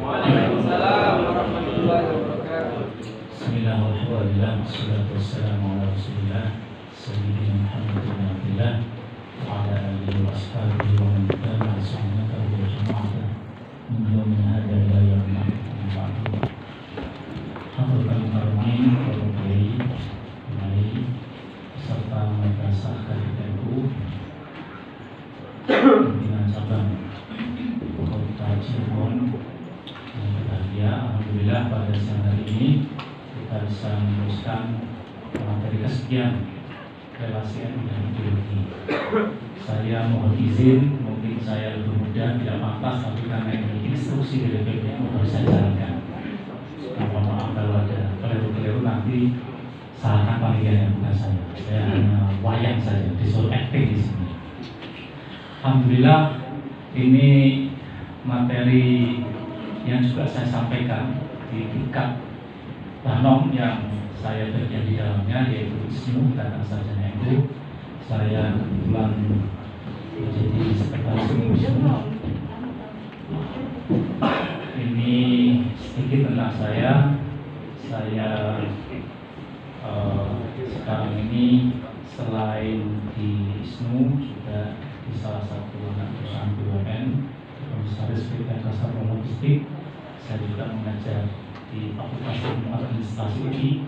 Waalaikumsalam warahmatullahi wabarakatuh. Bismillahirrahmanirrahim. Wassalatu wassalamu ala Rasulillah Sayyidina Muhammad bin Abdillah wa ala alihi wa ashabihi wa man tabi'a sunnatahu wa jama'atahu min yawmin hadha ila yawmin ba'du. Hadratul Karamain, para kiai, kiai serta madrasah KDTU pimpinan cabang Kota Cirebon yang berbahagia. Alhamdulillah pada siang hari ini kita bisa meneruskan materi kesekian relasi NU dan ideologi. Saya mohon izin, mungkin saya lebih muda, tidak pantas, tapi karena ini instruksi dari PBNU harus saya jalankan. Mohon maaf kalau ada keliru-keliru, nanti salahkan panitia yang bukan saya. Saya hanya wayang saja, disuruh acting di sini. Alhamdulillah ini materi yang juga saya sampaikan di tingkat Banom yang saya bagian di dalamnya, yaitu ISNU Ikatan Sarjana NU. Saya kebetulan menjadi sekretaris ISNU. Ini sedikit tentang saya. Saya sekarang ini selain di ISNU juga di salah satu anak perusahaan BUMN, Komisaris PT Angkasa Pura Logistik. Saya juga mengajar di Fakultas Ilmu Administrasi UI.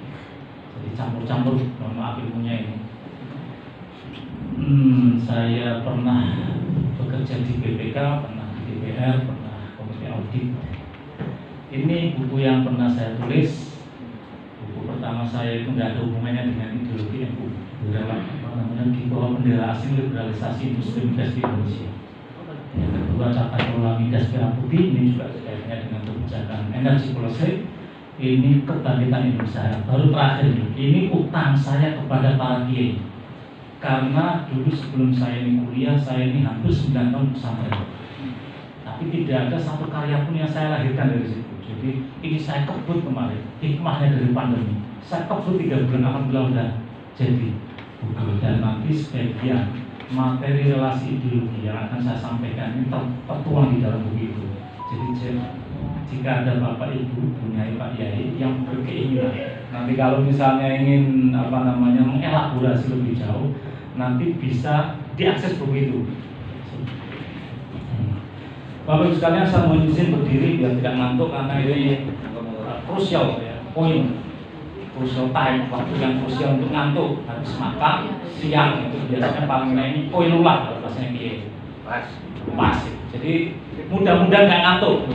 Jadi campur-campur, mohon maaf ilmunya ini. Saya pernah bekerja di BPK, pernah di DPR, pernah komite audit. Ini buku yang pernah saya tulis. Buku pertama saya itu nggak ada hubungannya dengan ideologi NU. Di bawah bendera asing liberalisasi industri migas di Indonesia. Yang kedua, tata kelola migas merah putih, ini juga kaitannya dengan kebijakan energi policy. Ini kebangkitan Indonesia. Baru terakhir ini utang saya kepada para kiai. Karena dulu sebelum saya ini kuliah, saya ini hampir 9 tahun pesantren. Tapi tidak ada satu karya pun yang saya lahirkan dari situ. Jadi ini saya kebut kemarin, hikmahnya dari pandemi. Saya kebut 3 bulan, alhamdulillah udah jadi buku. Dan nanti sebagian materi relasi ideologi yang akan saya sampaikan ini tertuang di dalam buku itu. Jadi jika ada Bapak Ibu, punya Pak Yai yang berkeinginan, nanti kalau misalnya ingin mengelaborasi lebih jauh, nanti bisa diakses buku itu. Bapak Ibu sekalian, saya mohon izin berdiri biar tidak ngantuk karena ini krusial ya, poin krusial time, waktu yang krusial untuk ngantuk. Habis makan siang itu biasanya paling ini poin ulah kalau bahasanya kiai. Pas. Jadi mudah-mudahan nggak ngantuk,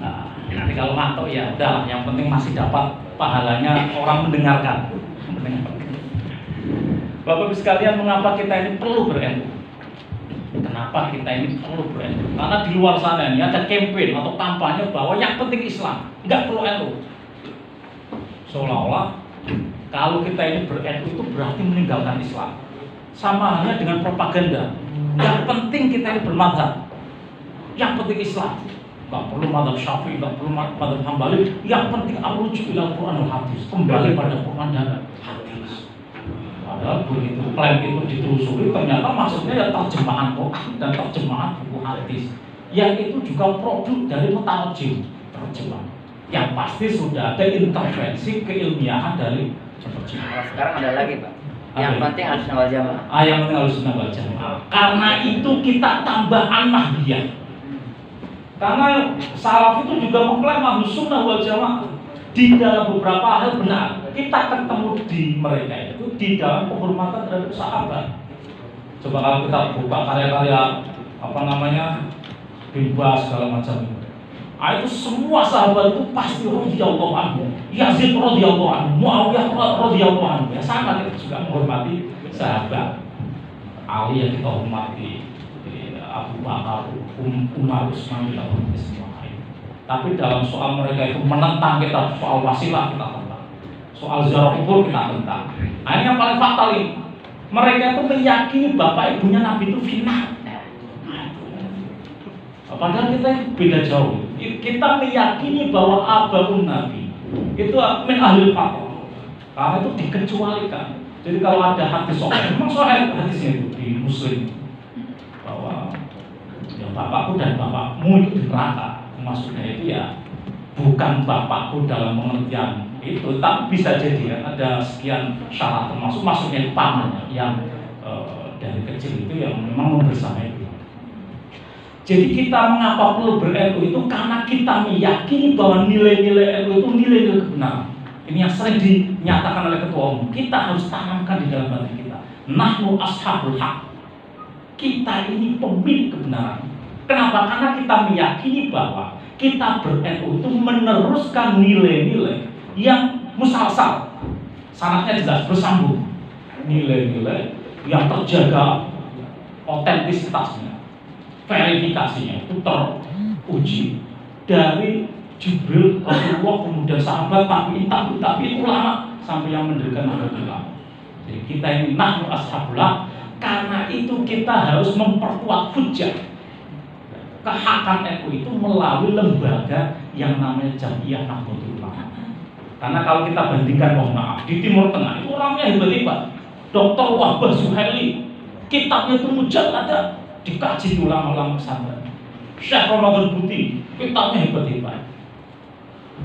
Nah, nanti kalau ngantuk ya udah, yang penting masih dapat pahalanya orang mendengarkan. Bapak Ibu sekalian, mengapa kita ini perlu ber-NU? Kenapa kita ini perlu ber-NU? Karena di luar sana ini ada campaign atau kampanye bahwa yang penting Islam, nggak perlu NU. Seolah-olah kalau kita ini ber-NU itu berarti meninggalkan Islam. Sama halnya dengan propaganda. Yang penting kita ini bermadhab, yang penting Islam, nggak perlu madhab Syafi'i, nggak perlu madhab Hambali, yang penting ar-ruju' ila Quran dan hadis, kembali pada Quran dan hadis. Padahal begitu klaim itu ditelusuri, ternyata maksudnya ya terjemahan Quran dan terjemahan buku hadis, yang itu juga produk dari mutarjim, terjemah. Yang pasti sudah ada intervensi keilmiahan dari terjemah. Sekarang ada lagi Pak, yang penting harus wal jamaah. Yang penting harus wal jamaah. Karena itu kita tambah an-nahdiyah. Karena salaf itu juga mengklaim ahlus sunnah wal jamaah. Di dalam beberapa hal benar, kita ketemu di mereka itu di dalam penghormatan terhadap sahabat. Coba kalau kita buka karya-karya Bibas segala macam itu. Itu semua sahabat itu pasti radhiyallahu anhu, Yazid radhiyallahu anhu, Muawiyah radhiyallahu anhu. Ya sangat itu juga menghormati sahabat. Ali yang kita hormati, Abu Bakar, Umar, Utsman, kita hormati semua. Tapi dalam soal mereka itu menentang kita, soal wasilah kita tentang, soal ziarah kubur kita tentang. Ini yang paling fatal ini. Mereka itu meyakini bapak ibunya Nabi itu fitnah. Padahal kita itu beda jauh. Kita meyakini bahwa abaun Nabi itu min ahlul fathah, karena itu dikecualikan. Jadi kalau ada hadis sahih, memang sahih hadisnya itu di Muslim bahwa ya bapakku dan bapakmu itu di neraka. maksudnya itu ya bukan bapakku dalam pengertian itu, tapi bisa jadi kan ada sekian syarat termasuk maksudnya itu pamannya yang dari kecil itu yang memang membersamai itu. Jadi kita mengapa perlu ber-NU itu karena kita meyakini bahwa nilai-nilai NU itu nilai-nilai kebenaran. Ini yang sering dinyatakan oleh ketua umum. Kita harus tanamkan di dalam hati kita. Nahnu ashabul haq. Kita ini pemilik kebenaran. Kenapa? Karena kita meyakini bahwa kita ber-NU itu meneruskan nilai-nilai yang musalsal. Sanatnya jelas bersambung. Nilai-nilai yang terjaga otentisitasnya, verifikasinya itu teruji dari Jibril, Rasulullah, kemudian sahabat, tapi ulama sampai yang mendirikan ulama. Jadi kita ini nahnu ashabullah, karena itu kita harus memperkuat hujjah kehakan NU itu melalui lembaga yang namanya Jam'iyah Nahdlatul Ulama. Karena kalau kita bandingkan, mohon maaf, di Timur Tengah itu orangnya hebat-hebat. Dr. Wahbah Zuhaili, kitabnya itu mujalladah, dikaji di ulama-ulama pesantren. Syekh Ramadan Buti, kitabnya hebat-hebat.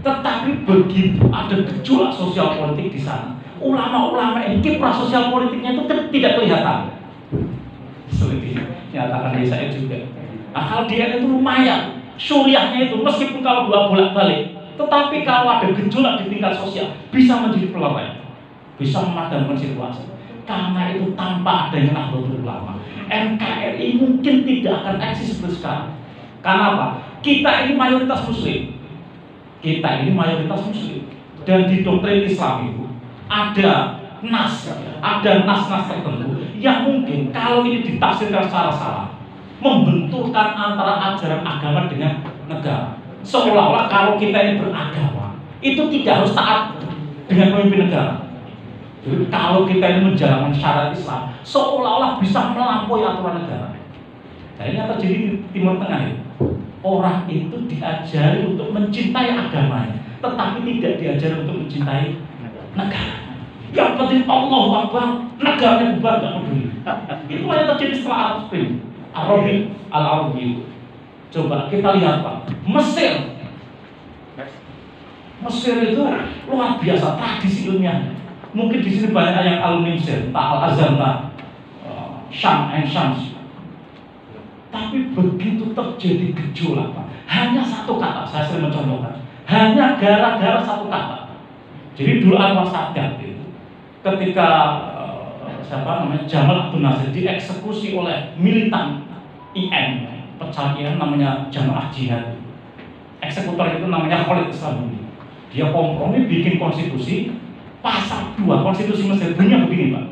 Tetapi begitu ada gejolak sosial politik di sana, ulama-ulama ini kiprah sosial politiknya itu tidak kelihatan. Seperti nyatakan dari saya juga. Nah, kalau dia itu lumayan, syuriahnya itu meskipun kalau dua bolak-balik, tetapi kalau ada gejolak di tingkat sosial bisa menjadi pelerai, bisa memadamkan situasi. Karena itu tanpa adanya Nahdlatul Ulama, NKRI mungkin tidak akan eksis seperti sekarang. Karena apa? Kita ini mayoritas Muslim. Kita ini mayoritas Muslim. Dan di doktrin Islam itu ada nas-nas tertentu yang mungkin kalau ini ditafsirkan secara salah, membenturkan antara ajaran agama dengan negara. Seolah-olah kalau kita ini beragama, itu tidak harus taat dengan pemimpin negara. Jadi kalau kita ini menjalankan syariat Islam, seolah-olah bisa melampaui aturan negara. Nah, ini yang terjadi di Timur Tengah itu. Orang itu diajari untuk mencintai agamanya, tetapi tidak diajari untuk mencintai negara. Yang penting Allah Akbar, negaranya bubar, nggak peduli. Itu yang terjadi setelah Arab Spring, Al-Arabi itu. Coba kita lihat Pak, Mesir itu luar biasa tradisi ilmiahnya. Mungkin di sini banyak yang alumni Mesir, Al-Azhar, Syams. Tapi begitu terjadi gejolak Pak, hanya satu kata, saya sering mencontohkan, hanya gara-gara satu kata. Jadi dulu Anwar Sadat itu, ketika Jamal Abdul Nasir dieksekusi oleh militan IM, pecahan IM namanya Jamaah Jihad. Eksekutor itu namanya Khalid Islami. Dia kompromi bikin konstitusi. Pasal 2 konstitusi Mesir bunyinya begini Pak.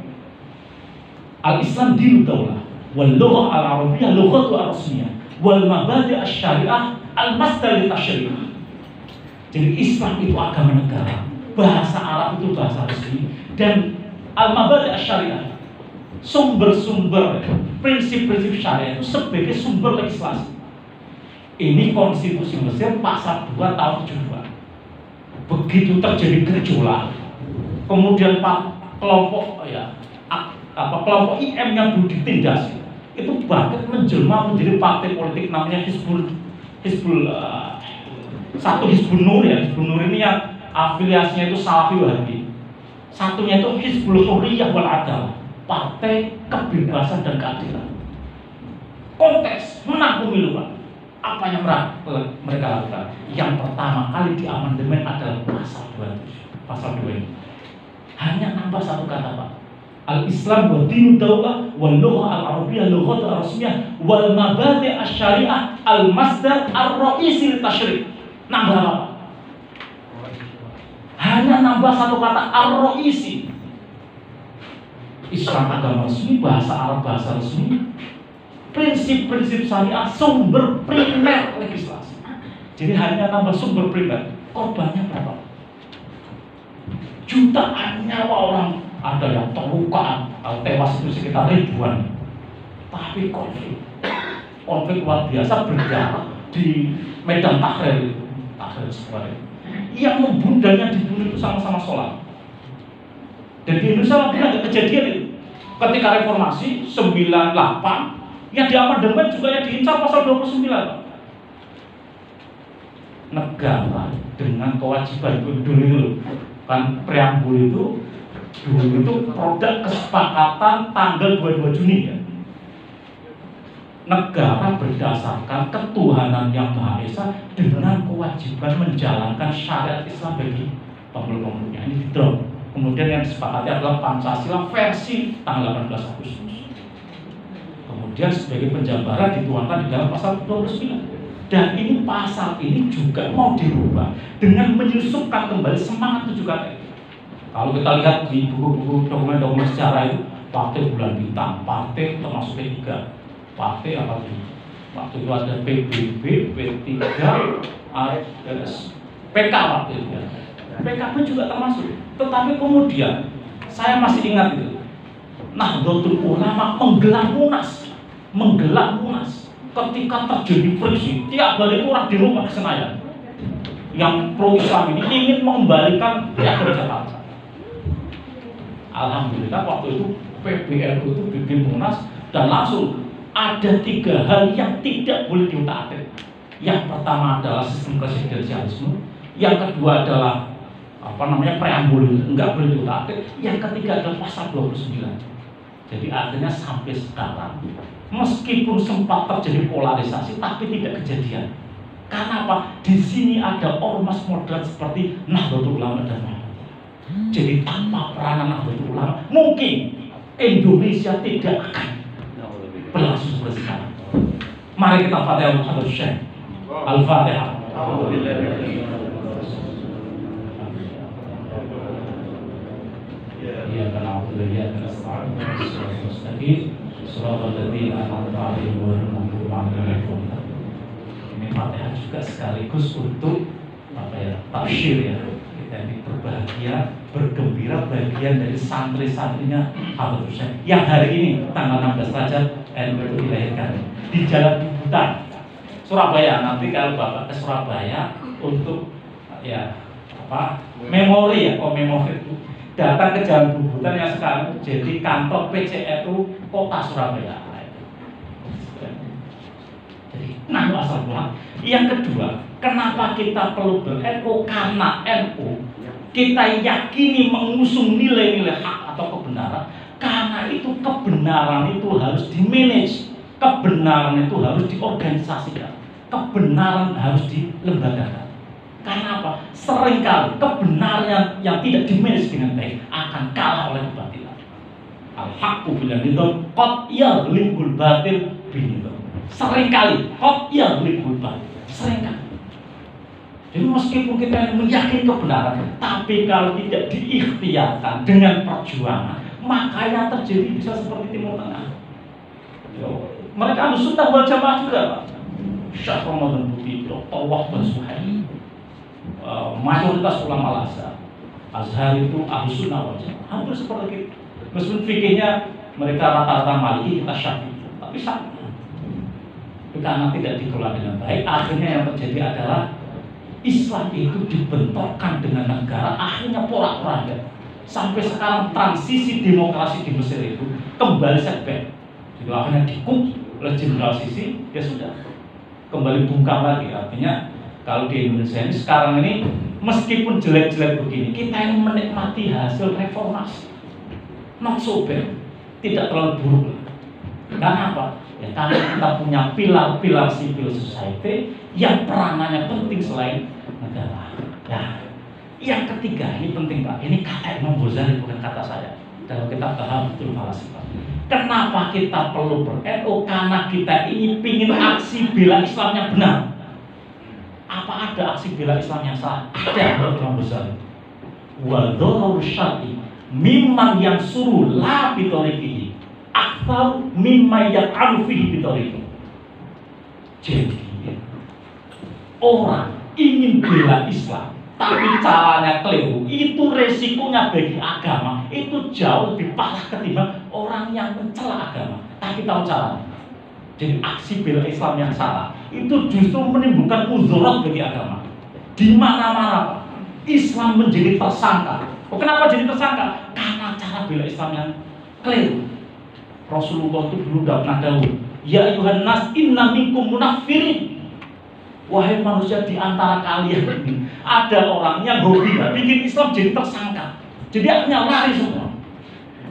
Al-Islam dinu daulah, wal lughah al-arabiyyah lughatu ar-rasmiyah, wal mabadi' asy-syariah al-masdar li-tasyri'. Jadi Islam itu agama negara, bahasa Arab itu bahasa resmi, dan al-mabadi' asy-syariah, sumber-sumber prinsip-prinsip syariah itu sebagai sumber legislasi. Ini konstitusi Mesir pasal 2 tahun 72. Begitu terjadi gejolak, kemudian kelompok kelompok IM yang dulu ditindas itu bahkan menjelma menjadi partai politik namanya Hizbul Nur ya. Hizbul Nur ini yang afiliasinya itu Salafi Wahabi. Satunya itu Hizbul Hurriyah wal Adalah, partai kebebasan dan keadilan. Kontes menang pemilu Pak. Apa yang mereka lakukan? Yang pertama kali di amandemen adalah pasal 2 ini. Hanya nambah satu kata Pak. Al-Islam wa dinu daulah wal lughah al-arabiyyah lughatu ar-rasmiyah wal mabadi' asy-syariah al-masdar ar-ra'isi li-tasyri'. Nambah apa? Hanya nambah satu kata ar-ra'isi. Islam agama resmi, bahasa Arab bahasa resmi, prinsip-prinsip syariah sumber primer legislasi. Jadi hanya nambah sumber primer. Korbannya berapa? Jutaan nyawa orang, ada yang terluka atau tewas itu sekitar ribuan. Tapi konflik luar biasa berjalan di Medan Tahrir Square. Yang membunuh dan yang dibunuh itu sama-sama sholat. Dan di Indonesia pernah ada kejadian itu. Ketika reformasi 98, yang di amandemen juga yang diincar pasal 29. negara dengan kewajiban dulu kan preambul itu dulu itu produk kesepakatan tanggal 22 Juni ya. Negara berdasarkan ketuhanan yang Maha Esa dengan kewajiban menjalankan syariat Islam bagi pemeluk-pemeluknya. Ini di-drop. Kemudian yang disepakati adalah Pancasila versi tanggal 18 Agustus. Kemudian sebagai penjabaran dituangkan di dalam pasal 29. Dan ini pasal ini juga mau dirubah dengan menyusupkan kembali semangat 7 KTP. Kalau kita lihat di buku-buku dokumen-dokumen sejarah itu, Partai Bulan Bintang, partai termasuk P3, partai apa itu? Waktu itu ada PBB, P3, PK waktu itu ya. PKB juga termasuk. Tetapi kemudian saya masih ingat itu, Nahdlatul Ulama menggelar munas ketika terjadi friksi. Tiap hari itu orang di rumah Senayan yang pro Islam ini ingin mengembalikan piagam Jakarta. Alhamdulillah waktu itu PBNU itu bikin munas dan langsung ada 3 hal yang tidak boleh diutak-atik. Yang pertama adalah sistem presidensialisme, yang kedua adalah preambul enggak boleh diutak-atik, yang ketiga adalah pasal 29. Jadi akhirnya sampai sekarang meskipun sempat terjadi polarisasi tapi tidak kejadian. Karena apa? Di sini ada ormas moderat seperti Nahdlatul Ulama dan Muhammadiyah. Jadi tanpa peranan Nahdlatul Ulama mungkin Indonesia tidak akan berlangsung seperti sekarang. Mari kita Fatihah Muhammad Syekh. Al-Fatihah. Ya kana Abdullah kana Sa'id mustaqim suratul ladzina an'amta 'alaihim ghairil maghdubi 'alaihim. Ini Fatihah juga sekaligus untuk tafsir ya. Kita ini berbahagia, bergembira bagian dari santri-santrinya Habib Syekh yang hari ini tanggal 16 Rajab NU dilahirkan di Jalan Bubutan Surabaya. Nanti kalau Bapak ke Surabaya untuk memori datang ke Jalan Bubutan yang sekarang jadi kantor PCNU Kota Surabaya. Jadi asal pulang. Yang kedua, kenapa kita perlu ber-NU? Karena NU kita yakini mengusung nilai-nilai hak atau kebenaran. Karena itu kebenaran itu harus di-manage, kebenaran itu harus diorganisasikan, kebenaran harus dilembagakan. Karena apa? Seringkali kebenaran yang tidak di-manage dengan baik akan kalah oleh kebatilan. Al-haqqu bil-nidham qad yaghlibul batil bin-nidham. Seringkali qad yaghlibul batil. Seringkali. Jadi meskipun kita meyakini kebenaran, tapi kalau tidak diikhtiarkan dengan perjuangan, makanya terjadi bisa seperti Timur Tengah. Mereka Ahlussunnah wal Jamaah juga, Pak. Syekh Ramadan Buti, Dr. Wahbah Suhaimi, mayoritas ulama Azhar itu Ahlussunnah wal Jamaah, hampir seperti itu. Meskipun fikihnya mereka rata-rata Maliki, kita Syafi'i, tapi sama. Karena tidak dikelola dengan baik, akhirnya yang terjadi adalah Islam itu dibentorkan dengan negara, akhirnya porak-poranda. Sampai sekarang transisi demokrasi di Mesir itu kembali setback. Jadi akhirnya dikuk oleh Jenderal Sisi, ya sudah kembali bungkam lagi. Artinya kalau di Indonesia ini sekarang ini meskipun jelek-jelek begini, kita ini menikmati hasil reformasi. Not so bad, tidak terlalu buruk. Karena apa? Ya, karena kita punya pilar-pilar civil society yang peranannya penting selain negara. Ya, yang ketiga ini penting Pak. Ini kata Imam Ghazali bukan kata saya. Dalam kitab Tahabutul Falasifah. Kenapa kita perlu ber-NU? Karena kita ini pingin aksi bela Islam yang benar. Apa ada aksi bela Islam yang salah? Ada menurut Imam Ghazali. Wa dzararul syar'i mimman yang suruh la bitorikihi akthar mimma yaq'alu fihi bitorikihi. Jadi orang ingin bela Islam tapi caranya keliru, itu resikonya bagi agama itu jauh lebih parah ketimbang orang yang mencela agama tapi tahu caranya. Jadi aksi bela Islam yang salah itu justru menimbulkan mudarat bagi agama. Di mana-mana Islam menjadi tersangka. Kenapa jadi tersangka? Karena cara bela Islam yang keliru. Rasulullah itu dulu tidak pernah tahu, ya ayuhan nas inna minkum munafirin. Wahai manusia, di antara kalian ini ada orang yang hobinya bikin Islam jadi tersangka. Jadi akhirnya lari semua.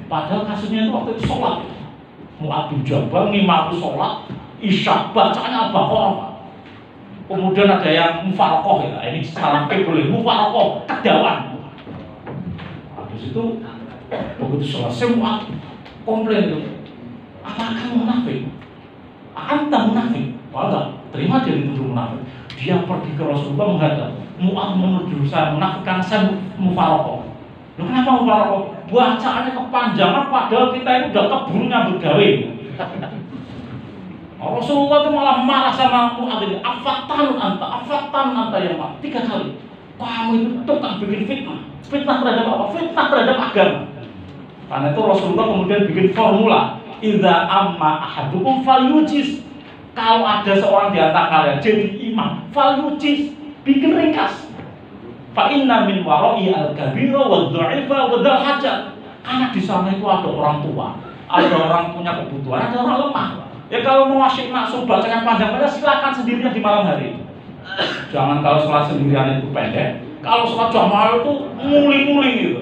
Padahal kasusnya itu waktu itu sholat. Mu'adh bin Jabal ngimami sholat, isya, bacanya Al-Baqarah. Kemudian ada yang mufarokoh ya, ini salah boleh mufarokoh, kedawan. Habis itu begitu selesai Mu'adh komplain itu, apa kamu munafik? Anta munafik? Wala, terima dia dituduh munafik. Dia pergi ke Rasulullah menghadap. Mu'adh menuduh saya munafik karena saya mufarokoh. Loh, kenapa mufarokoh? Bacaannya kepanjangan padahal kita itu udah keburu nyambut gawe. Rasulullah itu malah marah sama Mu'adh ini. Afatan anta ya Mu'adh. 3 kali. Kamu itu tukang bikin fitnah. Fitnah terhadap apa? Fitnah terhadap agama. Karena itu Rasulullah kemudian bikin formula. Idza amma ahadukum falyujiz. Kalau ada seorang di antara kalian jadi imam, falyujiz, bikin ringkas. Fa inna min wara'i al-kabira wad-dha'ifa wad-dhal hajat. Karena di sana itu ada orang tua, ada orang punya kebutuhan, ada orang lemah. Ya kalau mau asyik maksud bacakan panjang-panjang silakan sendirian di malam hari. Jangan kalau sholat sendirian itu pendek. Kalau sholat jamaah itu nguling-nguling gitu.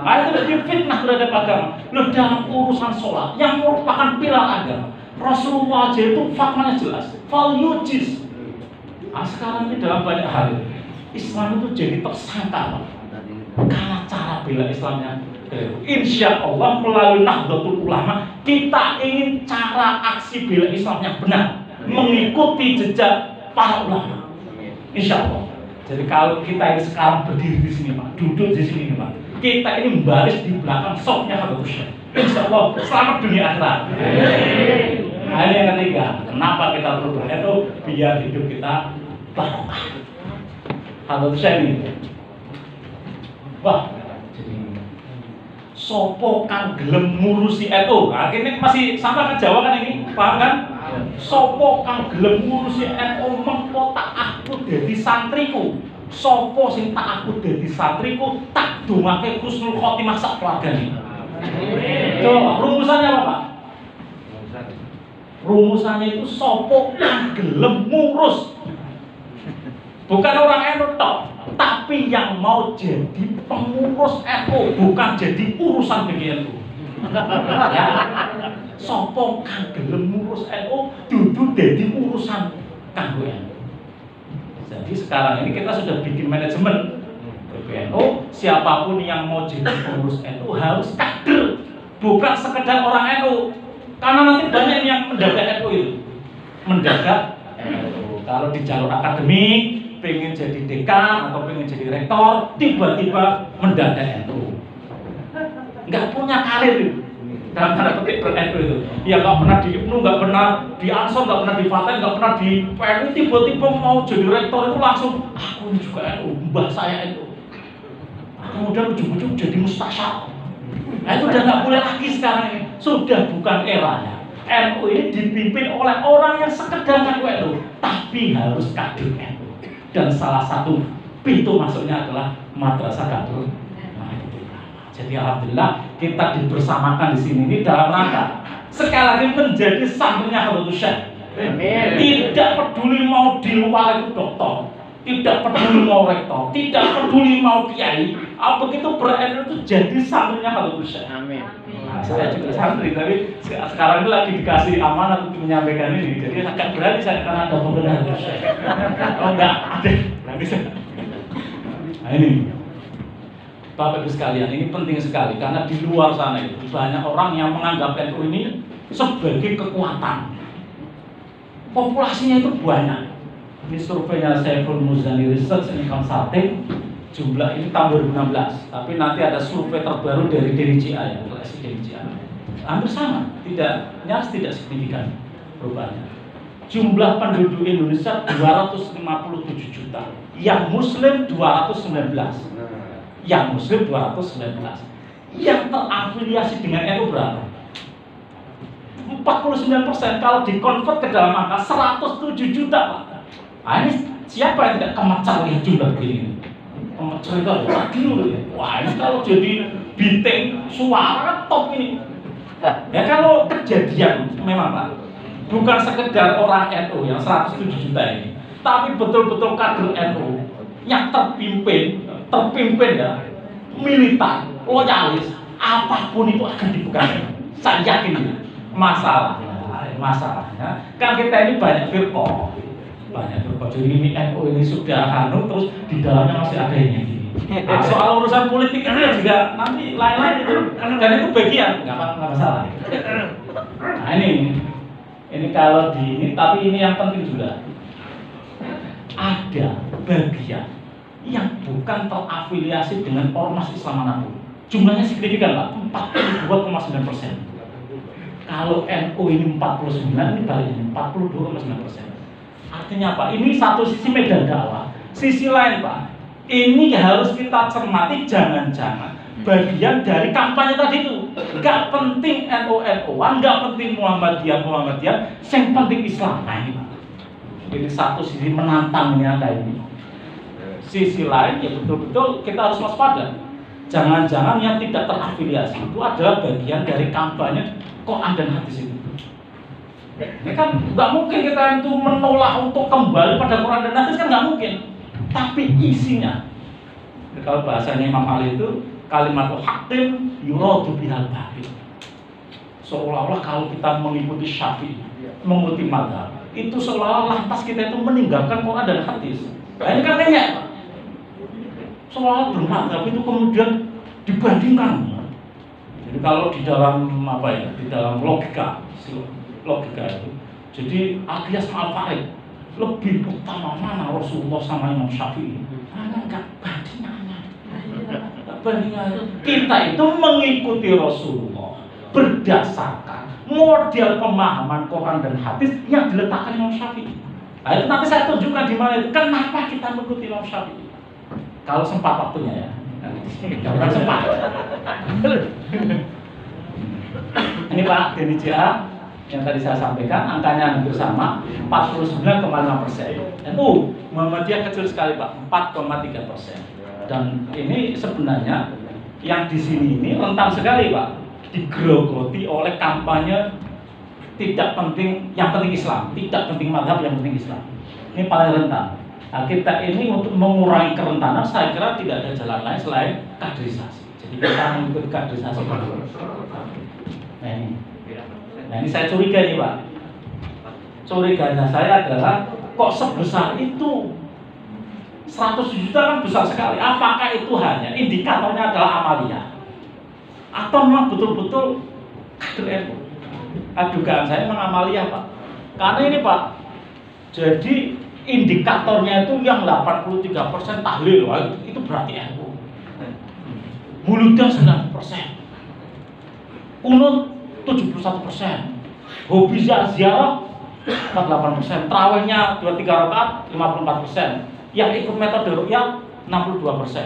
Nah, itu jadi fitnah terhadap agama. Loh, dalam urusan sholat yang merupakan pilar agama, Rasulullah aja itu fatwanya jelas. Falyujiz. Nah, sekarang ini dalam banyak hal Islam itu jadi tersangka karena cara bela Islamnya. Insya Allah melalui Nahdlatul Ulama kita ingin cara aksi bela Islamnya benar, mengikuti jejak para ulama. Insya Allah. Jadi kalau kita ini sekarang berdiri di sini Pak, duduk di sini Pak, kita ini membaris di belakang sofnya Habibur Syekh. Insya Allah selamat dunia akhirat. Nah, ini yang ketiga, kenapa kita perlu itu biar hidup kita barokah. Habibur Syekh ini, wah, jadi sopo kang gelem ngurusi NU. Nah, ini masih sama kan Jawa kan ini, paham kan? Sopo kang gelem ngurusi NU mengko tak aku dadi santriku. Sopo sing tak aku dadi santriku tak dongake husnul khotimah sak keluargane. Coba rumusannya apa, Pak? Rumusannya itu sopo kang gelem ngurus. Bukan orang NU tok, tapi yang mau jadi pengurus NU, bukan jadi urusan BNU. Ya. Sopo kang gelem ngurus NU dudu dadi urusan kanggo NU. Jadi sekarang ini kita sudah bikin manajemen PBNU, siapapun yang mau jadi pengurus NU harus kader, bukan sekedar orang NU. Karena nanti banyak yang mendadak NU itu. Mendadak NU. Kalau di jalur akademik pengen jadi dekan atau pengen jadi rektor, tiba-tiba mendadak NU. Nggak punya karir itu. Dalam tanda petik ber-NU itu. Ya nggak pernah di IPNU, nggak pernah di Ansor, nggak pernah di Faten, nggak pernah di PNU, tiba-tiba mau jadi rektor itu langsung aku ini juga NU, mbah saya NU. Kemudian ujung-ujung jadi mustasyar. Nah itu udah nggak boleh lagi sekarang ini. Sudah bukan eranya. NU ini dipimpin oleh orang yang sekedar ngaku NU, tapi harus kader NU. Dan salah satu pintu masuknya adalah madrasah kader. Jadi alhamdulillah kita dibersamakan di sini ini dalam rangka sekali lagi menjadi santrinya Habibur Syekh. Tidak peduli mau di luar itu dokter, tidak peduli mau rektor, tidak peduli mau kiai, begitu beredar itu jadi santrinya Habibur Syekh. Amin. Nah, saya juga santri, tapi sekarang ini lagi dikasih amanah untuk menyampaikan ini, jadi agak berani saya karena ada pembenahan Habibur Syekh. Oh enggak, ada berani saya. Nah ini. Bapak Ibu sekalian, ini penting sekali karena di luar sana itu banyak orang yang menganggap NU ini sebagai kekuatan. Populasinya itu banyak. Ini surveinya Saiful Muzani Research and Consulting, jumlah ini tahun 2016. Tapi nanti ada survei terbaru dari DJI, DJI. Hampir sama, nyaris tidak signifikan perubahannya. Jumlah penduduk Indonesia 257 juta, yang Muslim 219. Yang Muslim 219, yang terafiliasi dengan NU berapa? 49%. Kalau dikonvert ke dalam angka 107 juta Pak. Nah, ini siapa yang tidak kemecar lihat jumlah begini? Kemecar itu dulu ya. Wah ini kalau jadi bintang suara kan top ini. Ya kalau kejadian memang Pak, bukan sekedar orang NU yang 107 juta ini, tapi betul-betul kader NU yang terpimpin ya, militan, loyalis, apapun itu akan dipegang. Saya yakin itu. Masalahnya kan kita ini banyak firqah. Jadi ini NU ini sudah terus di dalamnya masih ada yang gini. Nah, soal urusan politik itu juga nanti lain-lain itu, dan itu bagian, nggak masalah. Nah ini kalau di ini, tapi ini yang penting juga ada bagian yang bukan terafiliasi dengan ormas Islam manapun. Jumlahnya signifikan Pak, 42,9%. Kalau NU ini 49, ini baliknya 42,9%. Artinya apa? Ini satu sisi medan dakwah, sisi lain Pak, ini harus kita cermati, jangan-jangan bagian dari kampanye tadi itu. Gak penting NU-NU-an, gak penting Muhammadiyah, yang penting Islam. Nah ini Pak, ini satu sisi menantangnya kayak ini. Sisi lain ya betul-betul kita harus waspada. Jangan-jangan yang tidak terafiliasi itu adalah bagian dari kampanye Quran dan hadis itu. Ini kan nggak mungkin kita itu menolak untuk kembali pada Quran dan hadis, kan nggak mungkin. Tapi isinya, kalau bahasanya Imam Ali itu kalimatul haqqin yuradu bihal batil. Seolah-olah kalau kita mengikuti Syafi'i, mengikuti mazhab, itu seolah-olah lantas kita itu meninggalkan Quran dan hadis. Nah, ini kan banyak, Pak. Seolah bermadzhab itu kemudian dibandingkan. Jadi kalau di dalam di dalam logika itu, jadi Al-Qiyas Al-Farid lebih utama mana Rasulullah sama Imam Syafi'i? Enggak bandingannya. Kita itu mengikuti Rasulullah berdasarkan model pemahaman Quran dan hadis yang diletakkan Imam Syafi'i. Nah, itu nanti saya tunjukkan di mana itu. Kenapa kita mengikuti Imam Syafi'i? Kalau sempat waktunya ya. Jangan sempat. Ini Pak Denny JA yang tadi saya sampaikan, angkanya hampir sama, 49,5%. NU Muhammadiyah kecil sekali Pak, 4,3%. Dan ini sebenarnya yang di sini ini rentan sekali Pak, digerogoti oleh kampanye tidak penting, yang penting Islam, tidak penting mazhab, yang penting Islam. Ini paling rentan. Nah, kita ini untuk mengurangi kerentanan, saya kira tidak ada jalan lain selain kaderisasi. Jadi kita mengikuti kaderisasi. Nah ini saya curiga nih Pak. Curiganya saya adalah kok sebesar itu 100 juta kan besar sekali. Apakah itu hanya indikatornya adalah amalia? Atau memang betul-betul kader NU? Dugaan saya memang amalia Pak. Karena ini Pak, jadi indikatornya itu yang 83% tahlil, itu berarti NU. Muludan 9%, kunut 71%, hobi ziarah 48%, tarawihnya 2-3 rakaat 54%, yang ikut metode ruqyah 62%.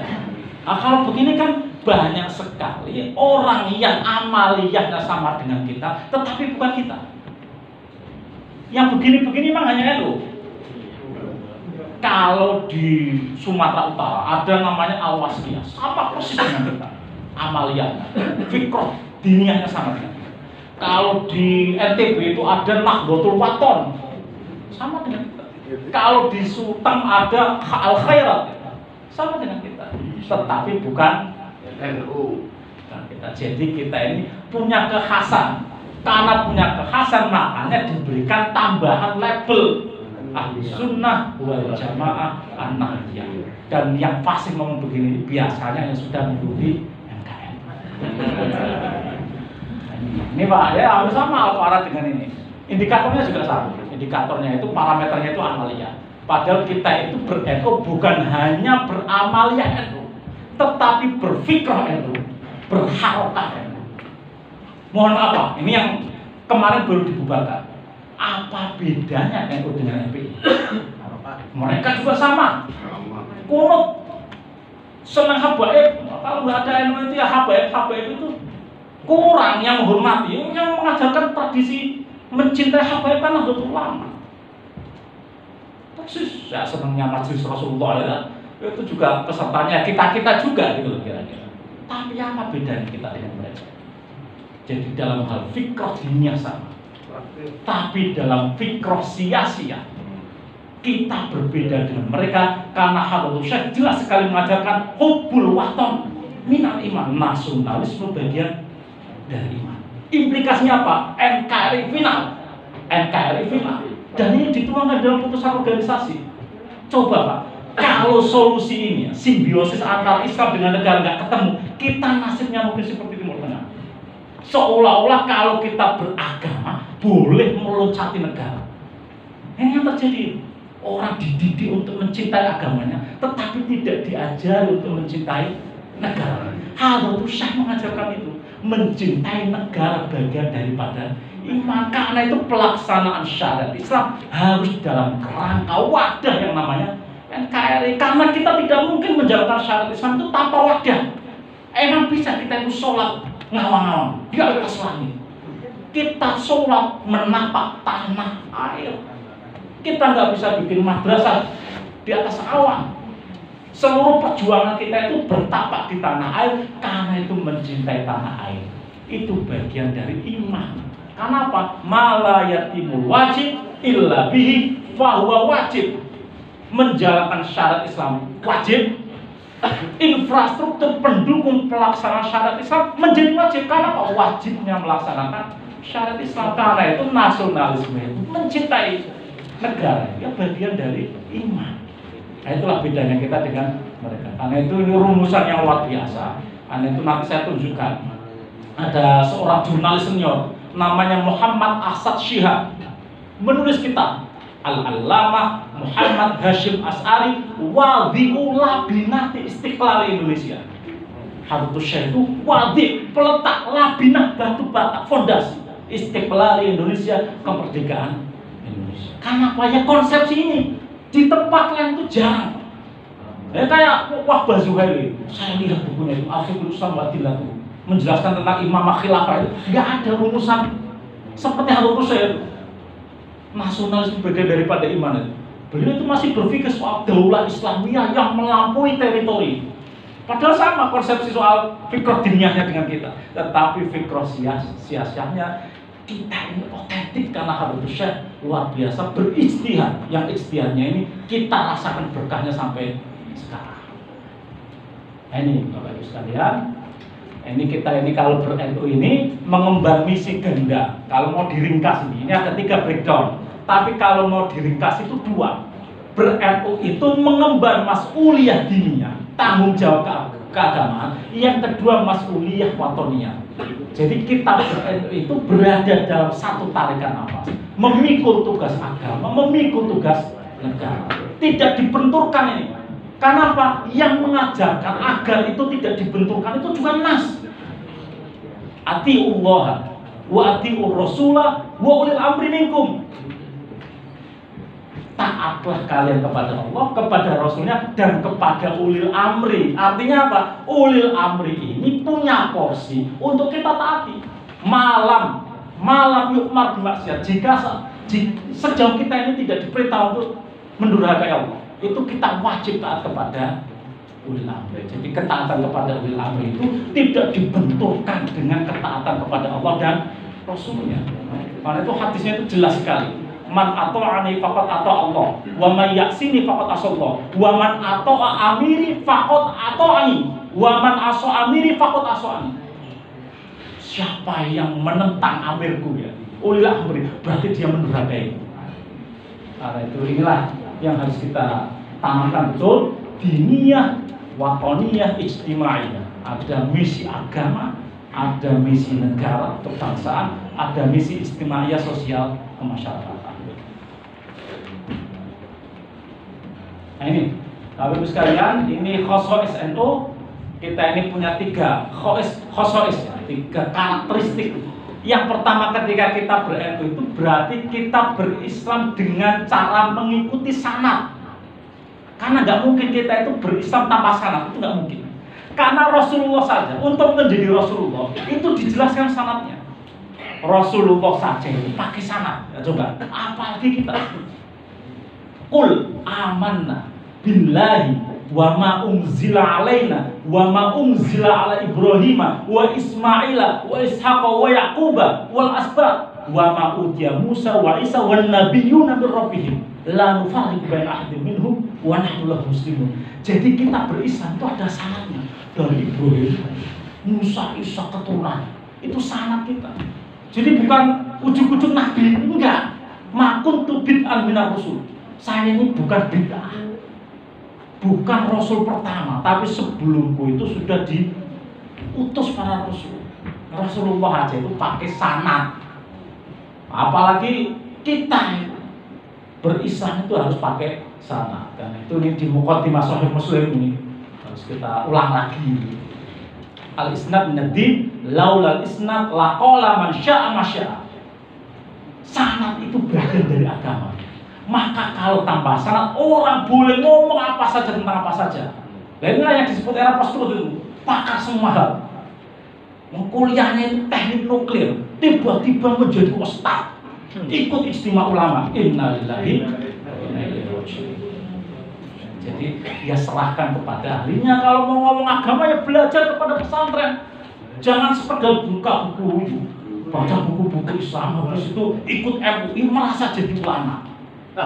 Nah kalau begini kan banyak sekali orang yang amaliyahnya sama dengan kita, tetapi bukan kita. Yang begini-begini memang hanya NU. Kalau di Sumatera Utara ada namanya Al-Wasliyah, sama persis dengan kita, amaliyahnya, fikroh, diniyahnya sama dengan kita. Kalau di NTB itu ada Nahdlatul Wathon, sama dengan kita. Kalau di Sulteng ada Al-Khairat, sama dengan kita, tetapi bukan NU. Jadi kita ini punya kekhasan, karena punya kekhasan makanya diberikan tambahan label Ahli Sunnah wal Jamaah An-Nahdliyah. Dan yang fasih ngomong begini biasanya yang sudah mengikuti MKM. Ini Pak, ya harus sama Al-Farad dengan ini. Indikatornya juga sama. Indikatornya itu parameternya itu amalia. Padahal kita itu ber-NU bukan hanya beramalia NU, tetapi berfikrah NU, berharokah NU. Mohon apa? Ini yang kemarin baru dibubarkan. Apa bedanya NU dengan MPI? Mereka juga sama. Kunut, senang habaib. Kalau nggak ada NU itu ya habaib itu kurang yang menghormati. Yang mengajarkan tradisi mencintai habaib kan Nahdlatul Ulama. Persis ya senangnya Majelis Rasulullah ya. Itu juga pesertanya kita juga gitu kira-kira. Tapi apa bedanya kita dengan mereka? Jadi dalam hal fikrah diniyah sama, tapi dalam fikroh sia-sia kita berbeda dengan mereka karena Hadratus Syekh jelas sekali mengajarkan hubbul waton minal iman, nasionalisme bagian dari iman. Implikasinya apa? NKRI final. NKRI final. Dan ini dituangkan dalam putusan organisasi. Coba Pak, kalau solusi ini simbiosis antara Islam dengan negara nggak ketemu, kita nasibnya mungkin seperti Timur Tengah. Seolah-olah kalau kita beragama boleh meloncati negara. Ini yang terjadi. Orang dididik untuk mencintai agamanya, tetapi tidak diajari untuk mencintai negara. Hadratus Syekh mengajarkan itu, mencintai negara bagian daripada iman. Karena itu pelaksanaan syariat Islam harus dalam kerangka wadah yang namanya NKRI. Karena kita tidak mungkin menjalankan syariat Islam itu tanpa wadah. Emang bisa kita itu sholat ngawang-ngawang di atas langit, kita sholat menapak tanah air. Kita nggak bisa bikin madrasah di atas awan. Seluruh perjuangan kita itu bertapak di tanah air karena itu mencintai tanah air. Itu bagian dari iman. Karena apa? Mala yatimul wajib illa bihi fahuwa wajib. Menjalankan syariat Islam wajib. Infrastruktur pendukung pelaksanaan syariat Islam menjadi wajib. Karena apa? Wajibnya melaksanakan syariat Islam. Karena itu nasionalisme itu mencintai negara, ya bagian dari iman. Nah, itulah bedanya kita dengan mereka. Karena itu ini rumusan yang luar biasa. Karena itu nanti saya tunjukkan. Ada seorang jurnalis senior namanya Muhammad Asad Syihab menulis kitab Al-Allamah Muhammad Hashim As'ari Wadhi'u Labinati Istiqlal Indonesia. Hadratus Syekh itu wadhi, peletak labinah batu bata fondasi Istiqlal Indonesia, kemerdekaan Indonesia. Karena apa ya, konsepsi ini di tempat lain itu jarang. Ya kayak Wahbah Zuhaili, saya lihat bukunya itu Al-Fiqhul Islam wa Adillatuh, menjelaskan tentang imamah khilafah itu nggak ada rumusan seperti Hadratus Syekh itu. Nasionalisme bagian daripada iman itu. Beliau itu masih berpikir soal daulah Islamiyah yang melampaui teritori. Padahal sama konsepsi soal fikroh diniyahnya dengan kita, tetapi fikroh sia-sianya kita ini otentik karena Hadratus Syekh luar biasa berijtihad. Yang ijtihadnya ini kita rasakan berkahnya sampai sekarang. Ini Bapak Ibu sekalian, kita kalau ber-NU ini mengemban misi ganda. Kalau mau diringkas ini ada 3 breakdown. Tapi kalau mau diringkas itu 2. Ber-NU itu mengemban mas'uliyah diniyah, tanggung jawab keagamaan. Yang kedua mas'uliyah watoniyah. Jadi kita ber-NU itu berada dalam satu tarikan nafas, memikul tugas agama, memikul tugas negara. Tidak dibenturkan ini. Karena apa? Yang mengajarkan agar itu tidak dibenturkan itu juga nas. Atiullah wa atiur rasulah wa ulil amri minkum. Taatlah kalian kepada Allah, kepada Rasulnya, dan kepada ulil amri. Artinya apa? Ulil amri ini punya porsi untuk kita taati. Malam yukmar bimaksiat. Jika sejauh kita ini tidak diperintah untuk mendurhakai Allah, itu kita wajib taat kepada ulil amri. Jadi ketaatan kepada ulil amri itu tidak dibenturkan dengan ketaatan kepada Allah dan Rasulnya. Karena itu hadisnya itu jelas sekali. Man ata'ani faqad ata' Allah, wa man ya'sini faqad asallah, wa man ata'a amiri faqad ata'ani, wa man asa amiri faqad asa'ani. Siapa yang menentang amirku ya, ulil amri, berarti dia mendurhakai. Karena itu inilah yang harus kita tanamkan betul, diniyah, watoniyah, ijtimaiyah. Ada misi agama, ada misi negara, kebangsaan, ada misi ijtimaiyah sosial kemasyarakatan. Nah ini, Bapak Ibu sekalian, ini khosois NU. Kita ini punya 3 khosois, 3 karakteristik. Yang pertama ketika kita ber-NU itu berarti kita berislam dengan cara mengikuti sanad. Karena nggak mungkin kita itu berislam tanpa sanad, itu nggak mungkin. Karena Rasulullah saja, untuk menjadi Rasulullah itu dijelaskan sanadnya. Rasulullah saja itu pakai sanad. Ya, coba, apalagi kita. Qul amanna billahi wa ma unzila alaina wa ma unzila ala Ibrahim wa Ismaila wa Ishaq wa Yaquba wal asbat wa ma utiya Musa wa Isa wan nabiyyuna min rabbihim la nufarriqu baina ahadin minhum wa nahnu lahu muslimun. Jadi kita berislam itu ada sanadnya. Dari Ibrahim, Musa, Isa, keturunan. Itu sanad kita. Jadi bukan ujuk-ujuk nabi, enggak. Ma kuntu bid'an minar rusul. Saya ini bukan bid'ah. Bukan rasul pertama, tapi sebelumku itu sudah diutus para rasul. Rasulullah aja itu pakai sanad. Apalagi kita berislam itu harus pakai sanad. Karena itu ini di Muqaddimah Sahih Muslim ini harus kita ulang lagi. Al-isnad minad-din, laulal isnad laqala man syaa ma syaa. Sanad itu bagian dari agama. Maka kalau tanpa sanad orang boleh ngomong apa saja tentang apa saja. Nah, inilah yang disebut era post-truth itu, pakar semua hal. Kuliahnya itu teknik nuklir, tiba-tiba menjadi ustaz, ikut istimewa ulama. Innalillahi wa inna ilaihi raji'un. Jadi ya serahkan kepada ahlinya. Kalau mau ngomong agama ya belajar kepada pesantren. Jangan sekedar buka buku, baca buku-buku Islam, habis itu ikut MUI merasa jadi ulama.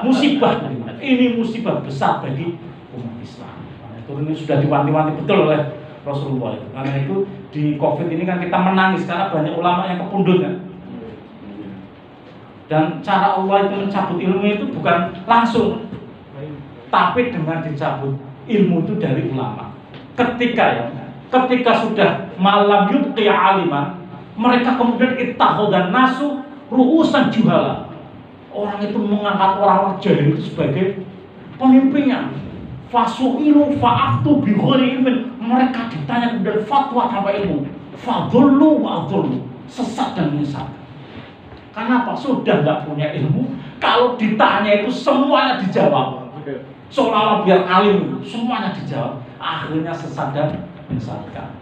Musibah ini musibah besar bagi umat Islam. Ini sudah diwanti-wanti betul oleh Rasulullah itu. Karena itu di COVID ini kan kita menangis karena banyak ulama yang kepundut kan. Dan cara Allah itu mencabut ilmu itu bukan langsung, tapi dengan dicabut ilmu itu dari ulama. Ketika sudah malam yubqi aliman, mereka kemudian ittakhadhan nasu ru'usan juhala. Orang itu mengangkat orang-orang jahil itu sebagai pemimpinnya. Fasu'ilu fa'aftu bi ghairi ilmin. Mereka ditanya kemudian fatwa tanpa ilmu. Fadhullu wa adhullu. Sesat dan menyesatkan. Kenapa? Sudah nggak punya ilmu. Kalau ditanya itu semuanya dijawab. Seolah-olah biar alim, semuanya dijawab. Akhirnya sesat dan menyesatkan.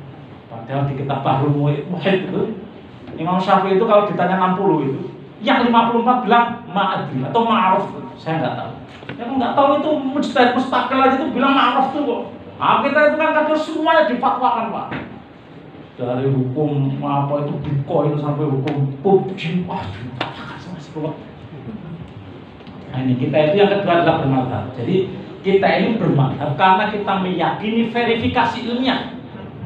Padahal di kitab Bahrul Muhit itu Imam Syafi'i itu kalau ditanya 60 itu, yang 54 bilang ma'adri atau ma'aruf, saya nggak tahu. Yang nggak tahu itu mujtahid mustaqil aja itu bilang ma'aruf tuh kok. Nah, kita itu kan kadang semuanya difatwakan Pak. Dari hukum apa itu Bitcoin sampai hukum PUBG, wah difatwakan sama semua. Nah ini kita itu yang kedua adalah bermadhab. Jadi kita ini bermadhab karena kita meyakini verifikasi ilmiah.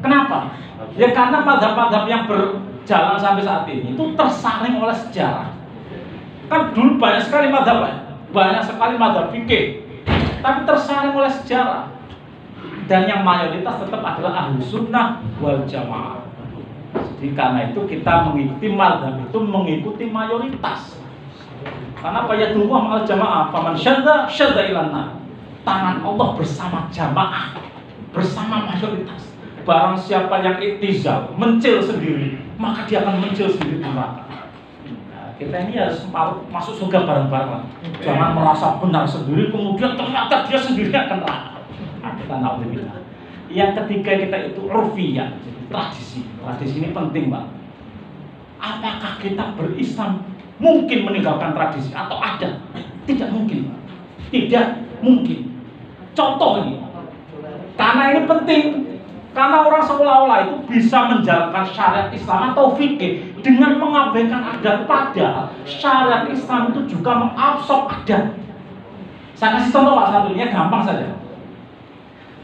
Kenapa? Ya karena madhab-madhab yang berjalan sampai saat ini itu tersaring oleh sejarah. Kan dulu banyak sekali madhab, banyak sekali madhab fikih, tapi tersaring oleh sejarah. Dan yang mayoritas tetap adalah ahlu sunnah wal jamaah. Jadi karena itu kita mengikuti madhab itu mengikuti mayoritas. Karena apa ya dua mal jamaah, paman syadda ilanna. Tangan Allah bersama jamaah, bersama mayoritas. Barang siapa yang iktizal, mencil sendiri, maka dia akan mencil sendiri di neraka. Nah, kita ini harus masuk surga bareng-bareng. Jangan merasa benar sendiri, kemudian ternyata dia sendiri akan neraka. Nah, kita na'udzubillah. Yang ketiga kita itu urfiyah, tradisi. Tradisi ini penting, Pak. Apakah kita berislam mungkin meninggalkan tradisi atau ada? Tidak mungkin, Pak. Tidak mungkin. Contoh ini, karena ini penting. Karena orang seolah-olah itu bisa menjalankan syariat Islam atau fikih dengan mengabaikan adat, padahal syariat Islam itu juga mengabsorb adat. Saya kasih contoh Pak satunya gampang saja.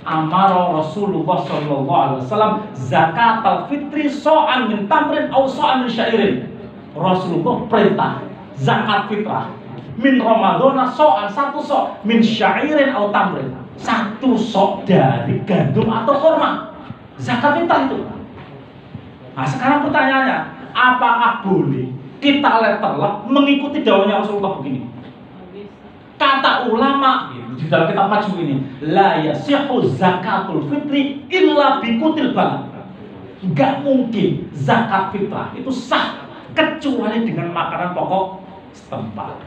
Amara Rasulullah sallallahu alaihi wasallam zakatul fitri so'an min tamrin aw so'an min syairin. Rasulullah perintah zakat fitrah min Ramadhana so'an, satu so' min syairin aw tamrin, satu so' dari gandum atau kurma. Zakat fitrah itu. Nah sekarang pertanyaannya, apakah boleh kita letterlek mengikuti dawahnya Rasulullah begini? Kata ulama di dalam kitab Majmu' ini, la yasihu zakatul fitri illa bikutil balad. Enggak mungkin zakat fitrah itu sah kecuali dengan makanan pokok setempat.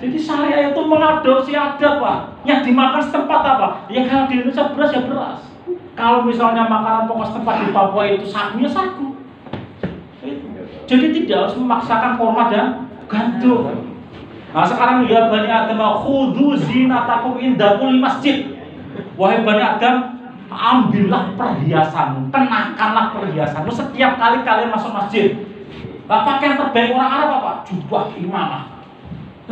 Jadi saya itu mengadopsi adat Pak. Yang dimakan setempat apa? Ya kalau di Indonesia beras ya beras. Kalau misalnya makanan pokok setempat di Papua itu sagu ya sagu. Jadi tidak harus memaksakan kurma dan gandum. Nah sekarang ya Bani Adam, khudhu zinatakum inda kulli masjid. Wahai Bani Adam, ambillah perhiasanmu, kenakanlah perhiasanmu setiap kali kalian masuk masjid. Lah pakaian terbaik orang Arab apa? Jubah imamah.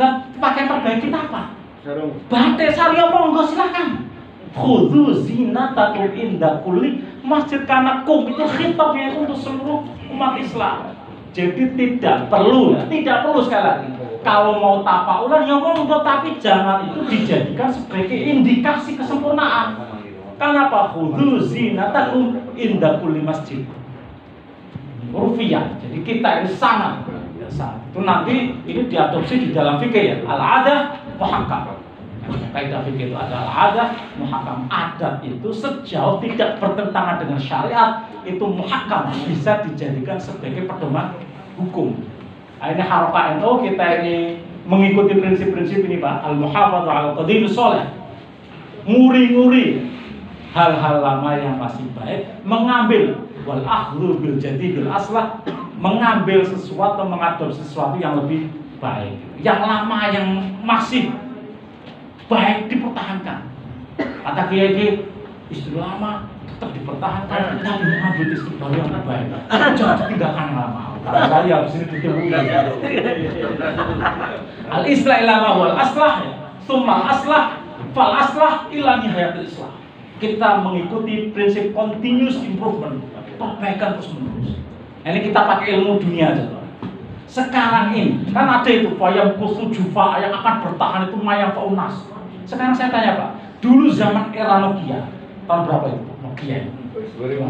Lah pakaian terbaik kita apa? Sarung. Batik syariah monggo silakan. Khudzu zinatakum inda kulli masjid kanakum, itu khitabnya itu untuk seluruh umat Islam. Jadi tidak perlu sekali lagi. Kalau mau tafaulan ya monggo, tapi jangan itu dijadikan sebagai indikasi kesempurnaan. Kenapa? Khudzu zinatakum inda kulli masjid. Rufiah. Jadi kita ini sangat itu nanti ini diadopsi di dalam fikih ya. Al-adah muhakkam. Kaidah fikih itu adalah adat muhakkam. Adat itu sejauh tidak bertentangan dengan syariat itu muhakkam, bisa dijadikan sebagai pedoman hukum. Nah, ini Harakah NU kita ini mengikuti prinsip-prinsip ini Pak. Al-muhafadzah al-qadimus sholih. Nguri-nguri hal-hal lama yang masih baik, mengambil wal akhdhu bil jadidil aslah, mengambil sesuatu, mengadopsi sesuatu yang lebih baik. Yang lama yang masih baik dipertahankan. Kata kiai istri lama tetap dipertahankan, tapi mengambil istri baru yang terbaik. Jangan tinggalkan yang lama. Karena saya habis ini ditunggu. Al islah ilama wal aslah, summa aslah, fal aslah ila nihayatul islah. Kita mengikuti prinsip continuous improvement, perbaikan terus menerus. Ini kita pakai ilmu dunia aja. Sekarang ini kan ada itu fayam kusu jufa yang akan bertahan itu mayang faunas. Sekarang saya tanya Pak, dulu zaman era Nokia, tahun berapa itu?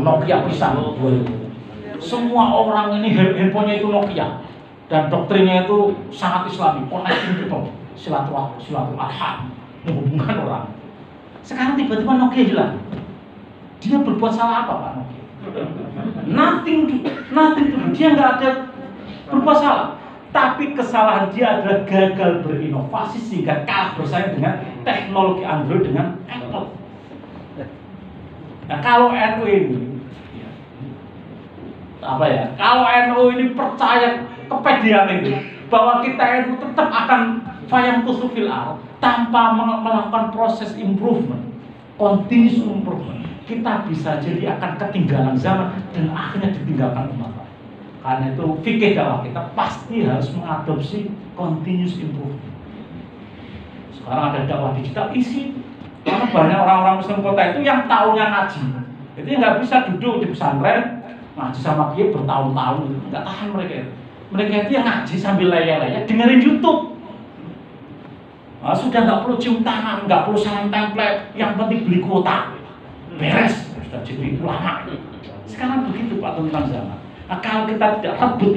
Nokia pisang 2000. Semua orang ini handphonenya itu Nokia dan doktrinnya itu sangat Islami, connecting people, silaturahim, menghubungkan orang. Sekarang tiba-tiba Nokia hilang. Dia berbuat salah apa Pak Nokia? Nothing, dia nggak ada berbuat salah. Tapi kesalahan dia adalah gagal berinovasi sehingga kalah bersaing dengan teknologi Android dengan Apple. Nah kalau NU ini, kalau NU ini percaya kepedean itu, bahwa kita NU tetap akan fayam kusufil al tanpa melakukan proses improvement, continuous improvement, kita bisa jadi akan ketinggalan zaman dan akhirnya ditinggalkan umat. Karena itu fikih dakwah kita pasti harus mengadopsi continuous improvement. Sekarang ada dakwah digital isi, karena banyak orang-orang Muslim kota itu yang taunya ngaji, itu nggak bisa duduk di pesantren ngaji sama kiai bertahun-tahun, nggak tahan mereka. Mereka itu yang ngaji sambil layar-layar dengerin YouTube. Nah, sudah nggak perlu cium tangan, nggak perlu salam template, yang penting beli kuota, beres, sudah jadi ulama. Sekarang begitu Pak tentang zaman. Nah, kalau kita tidak rebut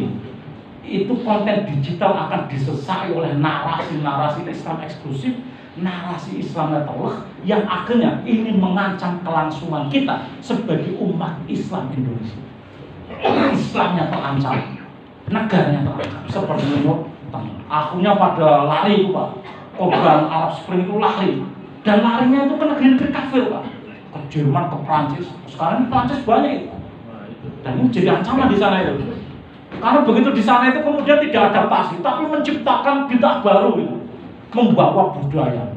itu konten digital akan disesai oleh narasi-narasi Islam eksklusif, narasi Islam netoleh yang akhirnya ini mengancam kelangsungan kita sebagai umat Islam Indonesia. Islamnya terancam, negaranya terancam. Seperti itu, akhirnya pada lari itu Pak, korban Arab Spring itu lari, dan larinya itu ke negeri-negeri kafir Pak, ke Jerman, ke Prancis. Sekarang Prancis banyak itu. Dan ini jadi ancaman di sana itu. Karena begitu di sana itu kemudian tidak adaptasi, tapi menciptakan bid'ah baru itu, membawa budaya.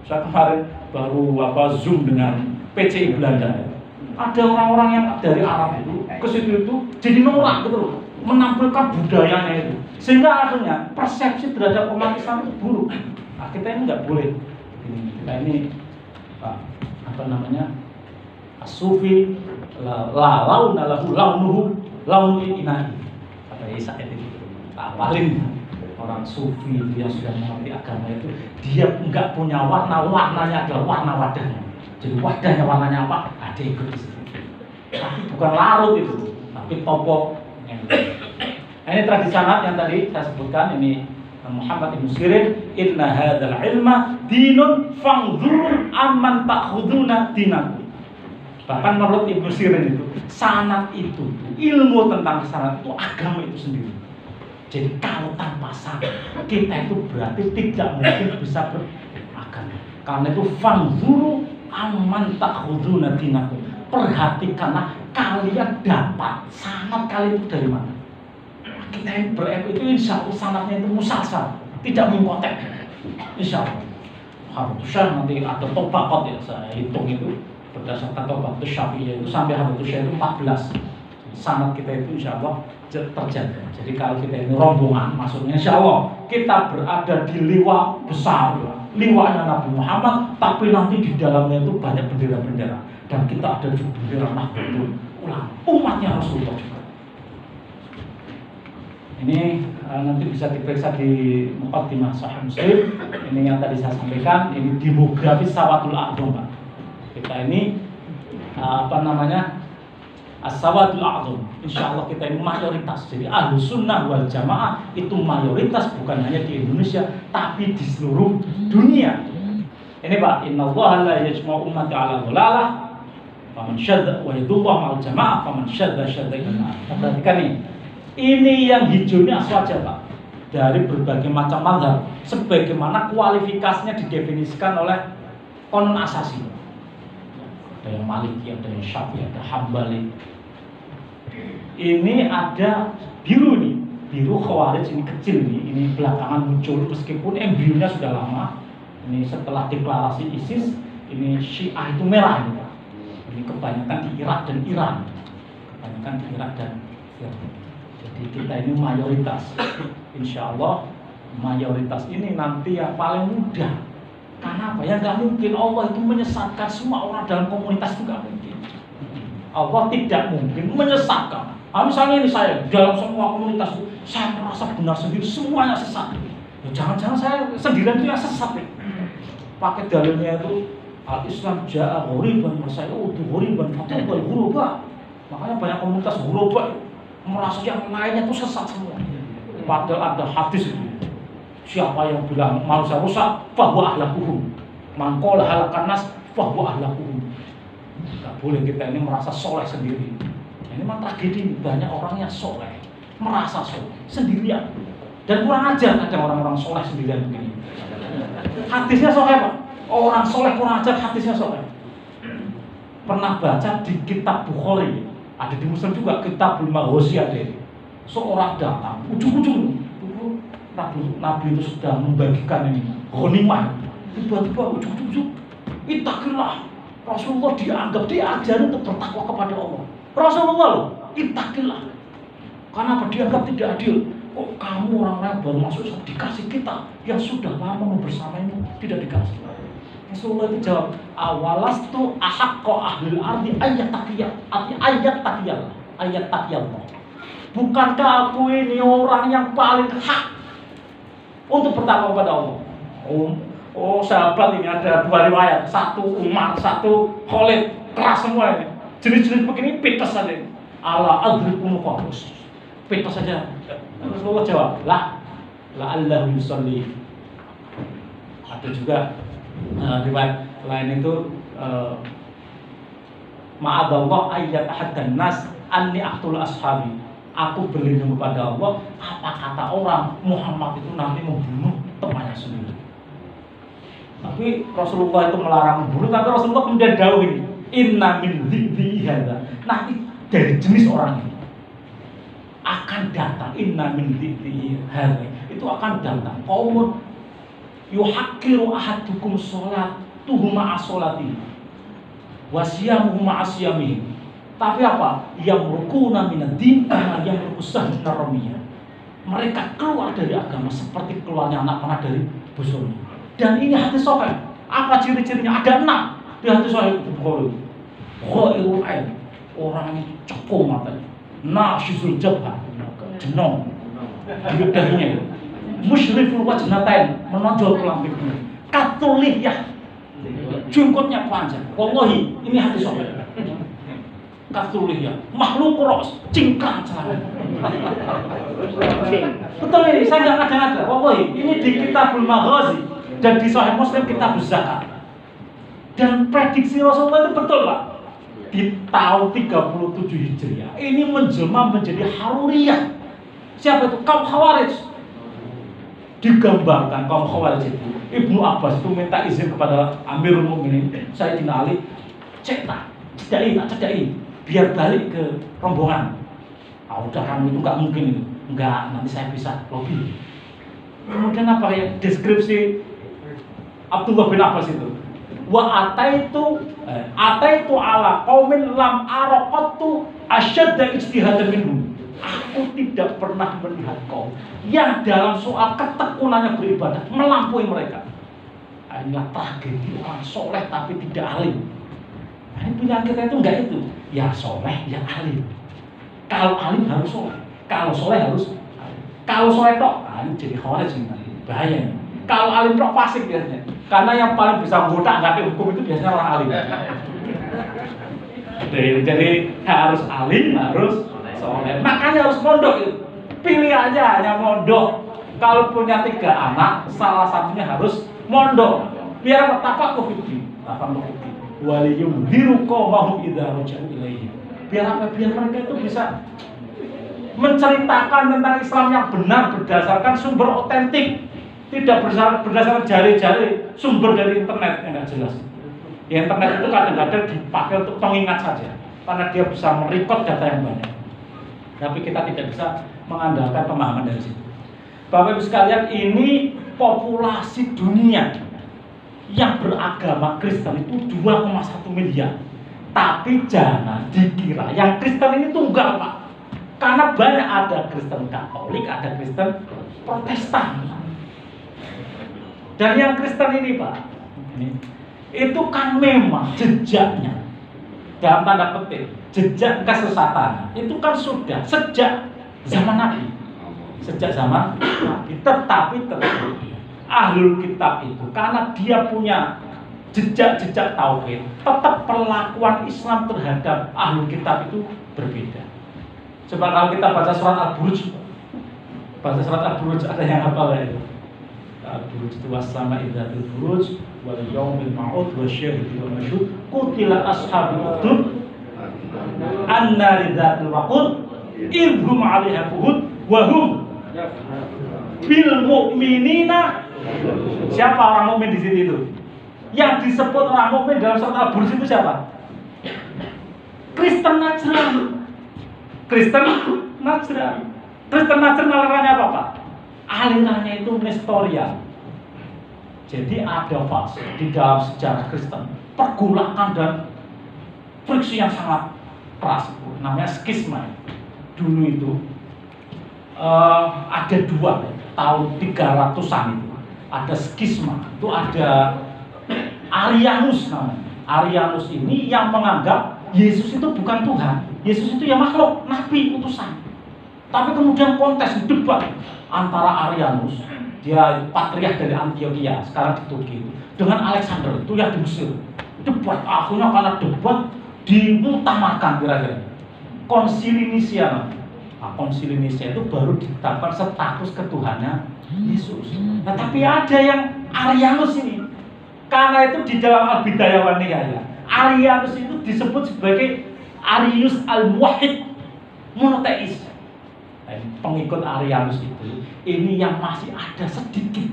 Saya kemarin baru Zoom dengan PCI Belanda. Ada orang-orang yang dari Arab itu ke situ itu jadi norak gitu loh, menampilkan budayanya itu, sehingga akhirnya persepsi terhadap umat Islam itu buruk. Nah, kita ini nggak boleh. Kita ini Sufi la launa lahu launuhu inahi. Kata Isa itu paling orang Sufi itu yang sudah mengerti agama itu, dia enggak punya warna, warnanya adalah warna wadahnya. Jadi wadahnya warnanya apa? Ada ikut di situ. Tapi bukan larut itu, tapi topo. Nah, ini tradisi sanad yang tadi saya sebutkan, ini Muhammad ibn Sirin, inna hadzal ilma dinun fangdzuru amman ta'khuduna dinakum. Bahkan menurut Ibnu Sirin itu, sanad itu, ilmu tentang sanad itu agama itu sendiri. Jadi kalau tanpa sanad, kita itu berarti tidak mungkin bisa beragama. Karena itu fangzuru amman ta'khuduna dinakum. Perhatikanlah kalian dapat sanad kalian itu dari mana. Kita yang berilmu itu insya Allah sanadnya itu musalsal, tidak mengkotek. Insya Allah. Harus nanti ada tobakot ya, saya hitung itu. Berdasarkan Tobatus Syafi'iyah itu sampai Habatus Syekh itu 14. sanad kita itu insya Allah terjaga. Jadi kalau kita ini rombongan, maksudnya insya Allah kita berada di liwa besar, liwanya Nabi Muhammad, tapi nanti di dalamnya itu banyak bendera-bendera, dan kita ada di bendera Nahdlatul Ulama, umatnya Rasulullah juga. Ini nanti bisa diperiksa di Muqaddimah Sahih Muslim. Ini yang tadi saya sampaikan, ini demografi Sawadul A'dham. Kita ini As-Sawadul A'dham. Insya Allah kita ini mayoritas. Jadi Ahlus Sunnah wal Jamaah itu mayoritas, bukan hanya di Indonesia, tapi di seluruh dunia. Ini Pak, innallaha la yajma'u ummati 'ala dhalalah. Faman syadda wa yadullah ma'al jamaah, faman syadda syadda ila. Perhatikan nih. Ini yang hijau ini aswaja Pak, dari berbagai macam mazhab, sebagaimana kualifikasinya didefinisikan oleh konon asasi. Ada yang Maliki, ada yang Syafi'i, ada Hambali. Ini ada biru nih, biru Khawarij, ini kecil nih, ini belakangan muncul meskipun embrionya sudah lama. Ini setelah deklarasi ISIS, ini Syiah itu merah ini Pak. Ini kebanyakan di Irak dan Iran, kebanyakan di Irak dan Iran. Jadi kita ini mayoritas, insya Allah mayoritas ini nanti yang paling mudah. Karena apa? Ya nggak mungkin Allah itu menyesatkan semua orang dalam komunitas, itu nggak mungkin. Allah tidak mungkin menyesatkan. Misalnya ini saya dalam semua komunitas itu, saya merasa benar sendiri, semuanya sesat. Ya, jangan-jangan saya sendirian itu yang sesat nih. Pakai dalilnya itu al-Islam ja'a ghoriban masayudu ghoriban fatubal ghurubah. Makanya banyak komunitas ghurubah merasa yang lainnya itu sesat semua. Padahal ada hadis itu. Siapa yang bilang manusia rusak, fahuwa ahlakuhum. Man qala halakan nas, fahuwa ahlakuhum. Tidak boleh kita ini merasa soleh sendiri. Ini memang tragedi, banyak orang yang soleh, merasa soleh sendirian. Dan kurang ajar ada orang-orang soleh sendirian begini. Hadisnya soleh Pak. Orang soleh kurang ajar, hadisnya soleh. Pernah baca di kitab Bukhari, ada di Muslim juga, Kitabul Maghazi ada. Seorang datang, ujung-ujung Nabi itu sudah membagikan ini ghanimah. Tiba-tiba ujung-ujung, ittaqillah. Rasulullah dianggap, diajar untuk bertakwa kepada Allah. Rasulullah loh, ittaqillah. Karena apa? Dianggap tidak adil. Kok kamu orang-orang baru masuk dikasih, kita yang sudah lama bersamanya tidak dikasih. Rasulullah itu jawab, awalastu ahaqqa ahlil ardi ayat takiyah. Bukankah aku ini orang yang paling hak untuk bertakwa kepada Allah? Oh sahabat, ini ada dua riwayat, satu Umar, satu Khalid, keras semua ini. Jenis-jenis begini pites saja. Ala adrikum qamus. Pites saja. Rasulullah jawab, la Allah yusalli. Ada juga riwayat lain itu ma'adallah ayat ahaddan nas anni aqtul ashabi. Aku berlindung kepada Allah, apa kata orang Muhammad itu nanti membunuh temannya sendiri. Tapi Rasulullah itu melarang membunuh, tapi Rasulullah kemudian dawuh ini, inna min dzikri hadza. Nanti dari jenis orang ini akan datang, inna min dzikri hadza. Itu akan datang qaumun yuhaqqiru ahadukum sholatuhu ma'a sholati wa siyamuhu ma'a siyamihi. Tapi apa? Yang rukuna minad-din kama yang rukusah naramiyah. Mereka keluar dari agama seperti keluarnya anak panah dari busuknya. Dan ini hadis sahih. Apa ciri-cirinya? Ada 6 di hadis sahih Bukhari. Ghairul ain, orang ini cekung matanya. Nasyizul jabhah, jenong di dahinya. Musyriful wajnatain, menonjol tulang pipinya. Katuliyah, jenggotnya panjang. Wallahi, ini hadis sahih. Katuliyah, makhluk ros, cingkrang celana. Betul ini, saya nggak ada-ada. Wallahi, ini di Kitabul Maghazi dan di Sahih Muslim Kitabuz Zakat. Dan prediksi Rasulullah itu betul Pak. Di tahun 37 Hijriah ini menjelma menjadi Haruriyah. Siapa itu? Kaum Khawarij. Digambarkan kaum Khawarij itu, Ibnu Abbas itu minta izin kepada Amirul Mukminin Sayyidina Ali, cedai, biar balik ke rombongan. Udah kamu itu nggak mungkin itu. Enggak, nanti saya bisa lobby. Kemudian apa ya deskripsi Abdullah bin Abbas itu? Wa ataitu ala qaumin lam araqatu asyadda ijtihadan minhum. Aku tidak pernah melihat kaum yang dalam soal ketekunannya beribadah melampaui mereka. Nah, inilah tragedi orang soleh tapi tidak alim. Nah, ini pilihan kita itu enggak itu. Ya soleh, ya alim. Kalau alim harus soleh. Kalau soleh harus alim. Kalau soleh tok, alim jadi khawarij ini bahaya. Kalau alim tok fasik biasanya. Karena yang paling bisa ngotak-ngatik hukum itu biasanya orang alim. Jadi harus alim, harus soleh. Makanya harus mondok itu. Pilih aja hanya mondok. Kalau punya 3 anak, salah satunya harus mondok. Biar apa? Tafakuh fiddin. Waliyum hiru qawmahum idza raja'u ilaihi. Biar apa? Biar mereka itu bisa menceritakan tentang Islam yang benar berdasarkan sumber otentik, tidak berdasarkan jari-jari sumber dari internet yang nggak jelas. Ya, internet itu kadang-kadang dipakai untuk pengingat saja, karena dia bisa merekod data yang banyak. Tapi kita tidak bisa mengandalkan pemahaman dari situ. Bapak Ibu sekalian, ini populasi dunia yang beragama Kristen itu 2,1 miliar. Tapi jangan dikira yang Kristen ini tunggal, Pak. Karena banyak, ada Kristen Katolik, ada Kristen Protestan. Dan yang Kristen ini, Pak, itu kan memang jejaknya, dalam tanda petik, jejak kesesatan itu kan sudah sejak zaman Nabi. Sejak zaman Nabi. Tetapi Ahlul Kitab itu karena dia punya jejak-jejak tauhid, tetap perlakuan Islam terhadap Ahlul Kitab itu berbeda. Coba kalau kita baca surat Al-Buruj, ada yang hafal ya? Al-Buruj itu wassama idzatil buruj wal yaumil ma'ud wasyahidi wal masyhud qutila ashabul ukhdud annari dzatil waqud idhum 'alaiha qu'ud wa hum bil mu'minina. Siapa orang mukmin di sini itu? Yang disebut orang mukmin dalam surat Al-Buruj itu siapa? Kristen Najrani. Kristen Najrani alirannya apa, Pak? Alirannya itu Nestorian. Jadi ada fase di dalam sejarah Kristen, pergolakan dan friksi yang sangat keras, namanya skisma. Dulu itu ada 2 tahun 300-an itu ada skisma, itu ada Arianus namanya. Arianus ini yang menganggap Yesus itu bukan Tuhan, Yesus itu ya makhluk, nabi, utusan. Tapi kemudian kontes debat antara Arianus, dia patriark dari Antioquia, sekarang di Turki, dengan Alexander itu yang di Mesir. Debat, akhirnya karena debat dimutamarkan kira-kira Konsili Nisia. Nah, Konsili Nisia itu baru ditetapkan status ketuhanan Yesus. Nah, tapi ada yang Arianus ini, karena itu di dalam Al-Bidayah wan Nihayah, Arianus itu disebut sebagai Arius Al-Muwahhid, monoteis. Pengikut Arianus itu ini yang masih ada sedikit,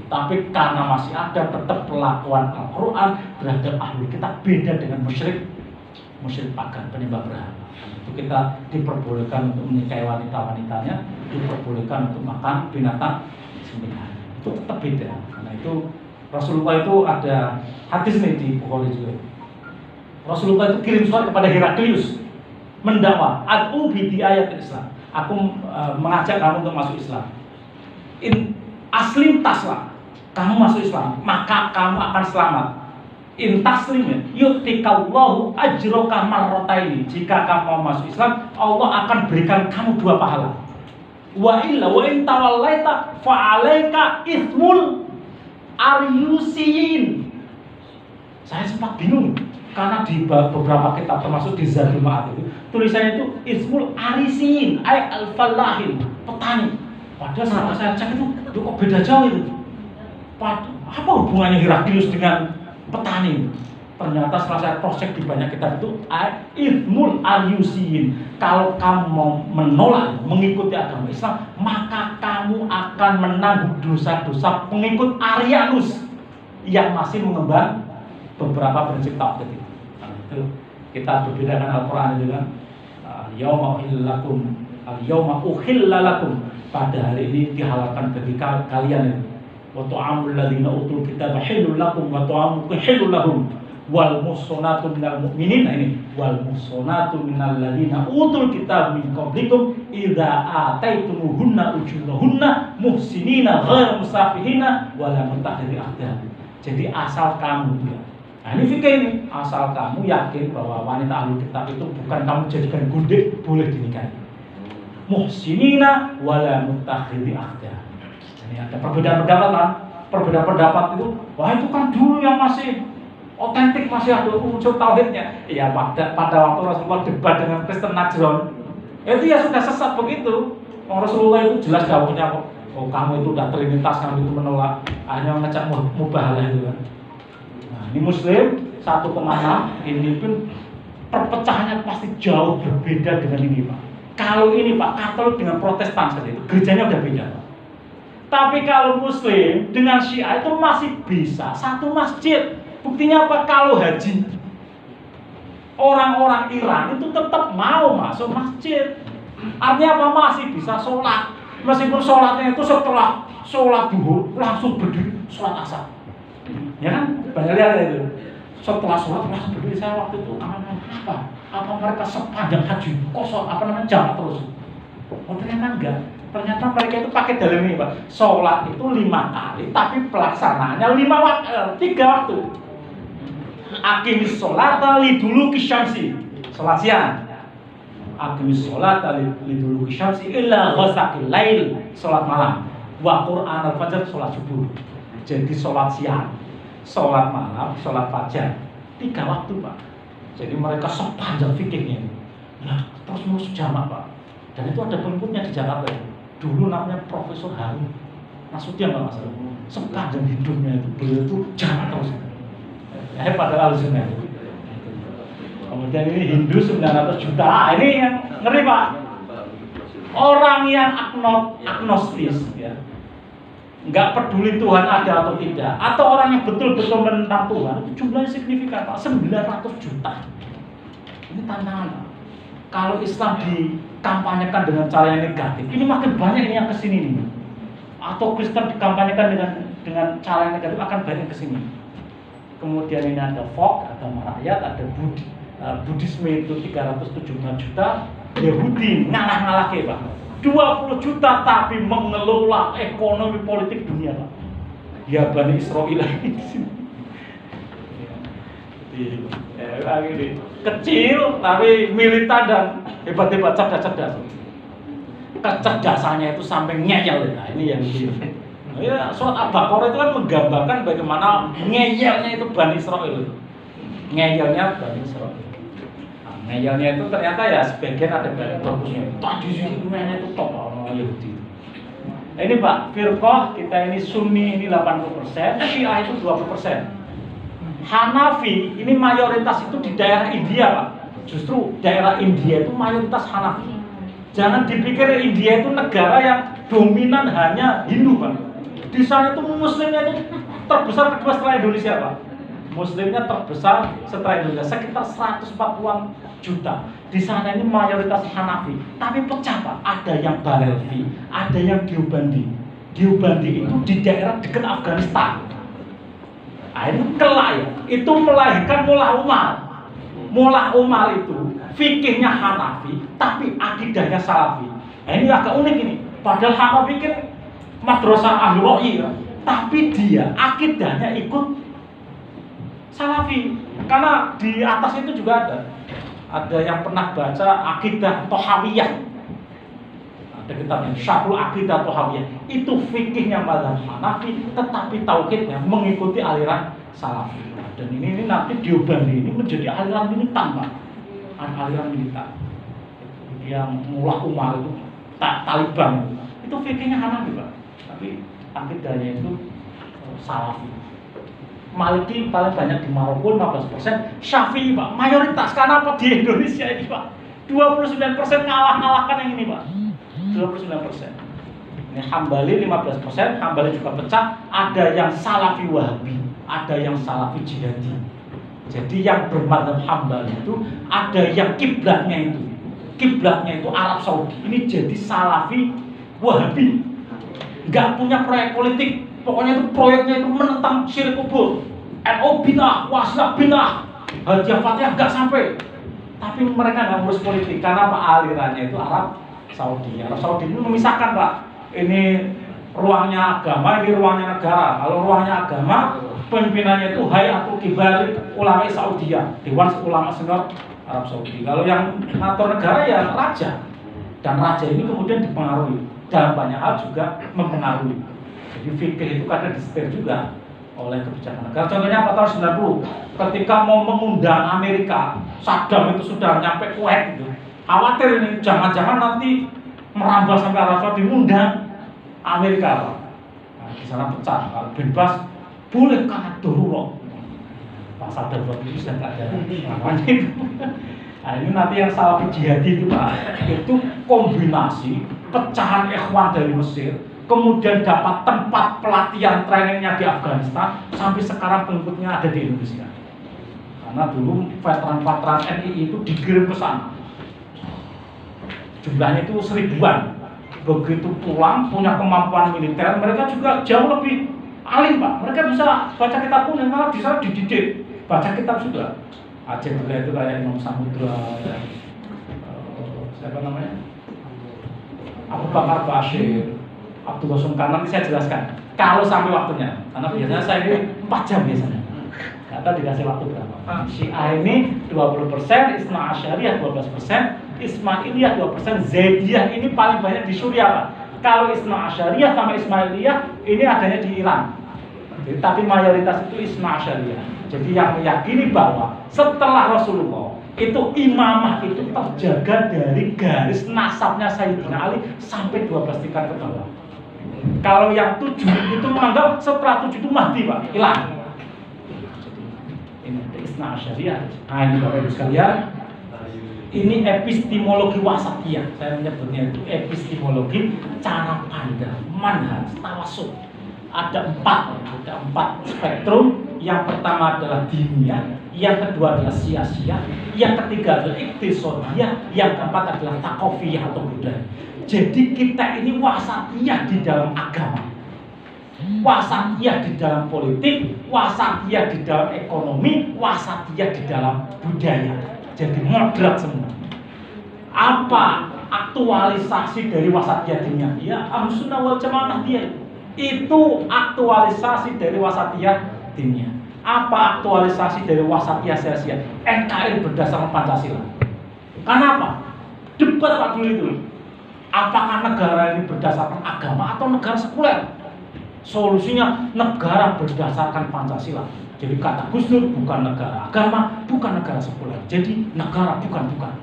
tapi karena masih ada, tetap perlakuan Al-Quran terhadap Ahlul Kitab beda dengan musyrik pagan, penyembah berhala. Itu kita diperbolehkan untuk menikahi wanita-wanitanya, diperbolehkan untuk makan binatang sembelihan. Itu tetap beda. Karena itu Rasulullah itu ada hadis nih di Bukhari juga. Rasulullah itu kirim surat kepada Heraklius, mendakwa, ad'u bi ayat Islam. Aku mengajak kamu untuk masuk Islam. Aslim taslam, kamu masuk Islam, maka kamu akan selamat. In taslim yu'tikallahu ajroka marrataini. Jika kamu mau masuk Islam, Allah akan berikan kamu 2 pahala. Wa illa wa in tawallaita fa'alaika itsmul aryusiyin. Saya sempat bingung karena di beberapa kitab termasuk di Zadul Ma'ad itu tulisannya itu ismul arisin ay al-fallahin, petani. Padahal setelah saya cek itu kok beda jauh itu. Apa hubungannya Heraklius dengan petani? Ternyata setelah saya cross-check di banyak kitab itu ismul aryusiyin. Kalau kamu mau menolak mengikuti agama Islam, maka kamu akan menanggung dosa-dosa pengikut Arianus yang masih mengemban beberapa prinsip tauhid itu. Itu kita berbeda dengan Al-Quran itu kan. Yauma uhilla lakum, pada hari ini dihalalkan bagi kalian itu. Wa ta'amul ladzina utul kitaba halul lakum wa ta'amukum halul lahum wal muhsanatu minal mu'minin. Nah ini wal muhsanatu minal ladzina utul kitab min qablikum idza ataitumuhunna ujurahunna muhsinina ghairu musafihina wala mutakhidhi akhdan. Jadi asal kamu ya. Nah ini fikih ini, asal kamu yakin bahwa wanita ahli kitab itu bukan kamu jadikan gundek, boleh dinikahi. Muhsinina wala mutakhidhi akhdan. Ini ada perbedaan pendapat kan? Perbedaan pendapat itu, wah itu kan dulu yang masih otentik, masih ada unsur tauhidnya. Iya, pada waktu Rasulullah debat dengan Kristen Najran, itu ya sudah sesat begitu. Rasulullah itu jelas dawuhnya kok. Oh kamu itu udah trinitas, kamu itu menolak, hanya ngecek mubahalah itu kan. Nah ini Muslim 1,6, ini pun perpecahannya pasti jauh berbeda dengan ini Pak. Kalau ini Pak, Katolik dengan Protestan saja itu gerejanya udah beda Pak. Tapi kalau Muslim dengan Syiah itu masih bisa satu masjid. Buktinya apa? Kalau haji, orang-orang Iran itu tetap mau masuk masjid. Artinya apa? Masih bisa sholat. Meskipun sholatnya itu setelah sholat duhur langsung berdiri sholat asar. Ya kan? Banyak lihat itu. Setelah sholat langsung berdiri. Saya waktu itu apa mereka sepanjang haji kosong jalan terus? Oh ternyata enggak. Ternyata mereka itu pakai dalam ini Pak. Sholat itu 5 kali, tapi pelaksanaannya 3 waktu. Aqimis sholata liduluki syamsi, sholat siang. Aqimis sholata liduluki syamsi illa ghasaqil lail, sholat malam. Wa Qur'an al-fajr, sholat subuh. Jadi sholat siang, sholat malam, sholat fajar, 3 waktu Pak. Jadi mereka sepanjang fikihnya ini. Nah, terus ngurus jamak Pak. Dan itu ada pengikutnya di Jakarta itu. Dulu namanya Profesor Harun Nasution kalau nggak salah. Sepanjang hidupnya itu beliau itu jamak terus. Pada Al-Sunnah. Kemudian ini Hindu 900 juta. Ini yang ngeri Pak. Orang yang agnostis ya, nggak peduli Tuhan ada atau tidak, atau orang yang betul-betul menentang Tuhan, itu jumlahnya signifikan Pak, 900 juta. Ini tantangan Pak. Kalau Islam dikampanyekan dengan cara yang negatif, ini makin banyak ini yang kesini nih. Atau Kristen dikampanyekan dengan cara yang negatif, akan banyak kesini. Kemudian ini ada folk, ada rakyat, ada Buddhisme itu 375 juta, Yahudi ngalah-ngalah ke Pak, 20 juta tapi mengelola ekonomi politik dunia Pak. Ya Bani Israel di sini. Kecil tapi militan dan hebat-hebat, cerdas-cerdas. Kecerdasannya itu sampai ngeyel. Nah ini yang itu. Ya, surat Al-Baqarah itu kan menggambarkan bagaimana ngeyelnya itu Bani Israel. Ngeyelnya Bani Israel. Nah, ngeyelnya itu ternyata ya sebagian ada bagusnya. Tadi semuanya itu top orang Yahudi. Nah, ini Pak, firqah kita ini Sunni ini 80%, Syiah itu 20%. Hanafi ini mayoritas itu di daerah India Pak. Justru daerah India itu mayoritas Hanafi. Jangan dipikir India itu negara yang dominan hanya Hindu Pak. Di sana itu Muslimnya itu terbesar kedua setelah Indonesia Pak. Muslimnya terbesar setelah Indonesia, sekitar 140-an juta. Di sana ini mayoritas Hanafi, tapi pecah Pak. Ada yang Barelvi, ada yang Deobandi. Deobandi itu di daerah dekat Afghanistan. Nah, itu kelak ya. Itu melahirkan Mullah Umar. Mullah Umar itu fikihnya Hanafi, tapi akidahnya Salafi. Nah, ini agak unik ini. Padahal Hanafi kan madrasah Ahlul Ra'i ya, tapi dia akidahnya ikut Salafi. Karena di atas itu juga ada yang pernah baca akidah Tohawiyah. Ada kitabnya Syarhul Aqidah Tohawiyah. Itu fikihnya mazhab Hanafi, tetapi tauhidnya mengikuti aliran Salafi. Dan ini nanti Deobandi ini menjadi aliran militan Pak. Aliran militan. Yang Mullah Umar itu Taliban itu fikihnya Hanafi Pak. Tapi akidahnya itu Salafi. Maliki paling banyak di Maroko 15%, Syafi'i Pak, mayoritas. Karena apa di Indonesia ini Pak? 29% ngalah-ngalahkan yang ini Pak. 29%. Ini Hambali 15%, Hambali juga pecah, ada yang Salafi Wahabi, ada yang Salafi Jihadi. Jadi yang bermadzhab Hambali itu ada yang kiblatnya itu Arab Saudi. Ini jadi Salafi Wahabi. Nggak punya proyek politik, pokoknya itu proyeknya itu menentang syirik kubur. NU bid'ah, Wasilah bid'ah, Hadiah Fatihah nggak sampai. Tapi mereka nggak ngurus politik karena apa, alirannya itu Arab Saudi. Arab Saudi ini memisahkan Pak. Ini ruangnya agama, ini ruangnya negara. Kalau ruangnya agama, pimpinannya itu Hayatul Kibar Ulama Saudiyah, Dewan Ulama Senior Arab Saudi. Kalau yang ngatur negara ya raja. Dan raja ini kemudian dipengaruhi dalam banyak hal juga mempengaruhi. Jadi fikih itu kadang disetir juga oleh kebijakan negara. Contohnya apa, tahun 90 ketika mau mengundang Amerika, Saddam itu sudah nyampe Kuwait gitu. Khawatir ini jangan-jangan nanti merambah sampai Arab Saudi, mengundang Amerika. Nah, di sana pecah. Kalau bebas boleh karena darurat. Pasal darurat itu sudah tak ada. Nah, ini nanti yang salah jihadi itu Pak, itu kombinasi pecahan ikhwan dari Mesir, kemudian dapat tempat pelatihan trainingnya di Afghanistan, sampai sekarang pengikutnya ada di Indonesia. Karena dulu veteran-veteran NII itu dikirim ke sana. Jumlahnya itu 1000-an. Begitu pulang punya kemampuan militer, mereka juga jauh lebih alim Pak. Mereka bisa baca kitab kuning karena di sana dididik baca kitab juga. Aceh juga itu kayak Imam Samudra, ya. Siapa namanya? Abu Bakar Bashir, Abdul Qasim Khan, nanti saya jelaskan kalau sampai waktunya, karena biasanya saya ini 4 jam biasanya, nggak tahu dikasih waktu berapa. Syiah ini 20%, Isna Asyariyah 12%, Ismailiyah 2%, Zaidiyah ini paling banyak di Suriah Pak. Kalau Isna Asyariyah sama Ismailiyah ini adanya di Iran. Jadi, tapi mayoritas itu Isna Asyariyah. Jadi yang meyakini bahwa setelah Rasulullah itu imamah itu terjaga dari garis nasabnya Sayyidina Ali sampai 12 tingkat ke bawah. Kalau yang 7 itu menganggap setelah 7 itu Mahdi Pak, hilang. Ini Isna Asyariyah. Nah ini Bapak Ibu sekalian, ini epistemologi wasatiyah. Saya menyebutnya itu epistemologi cara pandang, manhaj, tawassul. Ada empat spektrum. Yang pertama adalah diniyah, yang kedua adalah sia-sia, yang ketiga adalah iktisodiyah, yang keempat adalah takofiyah atau budaya. Jadi kita ini wasatiyah di dalam agama, wasatiyah di dalam politik, wasatiyah di dalam ekonomi, wasatiyah di dalam budaya. Jadi moderat semua. Apa aktualisasi dari wasatiyah diniyah? Ya, Ahlussunnah wal Jamaah dia itu aktualisasi dari wasatiyah diniyah. Apa aktualisasi dari wasatiyah sia-sia? NKRI berdasarkan Pancasila. Kenapa? Debat Pak dulu itu. Apakah negara ini berdasarkan agama atau negara sekuler? Solusinya negara berdasarkan Pancasila. Jadi kata Gus Dur, bukan negara agama, bukan negara sekuler. Jadi negara bukan-bukan.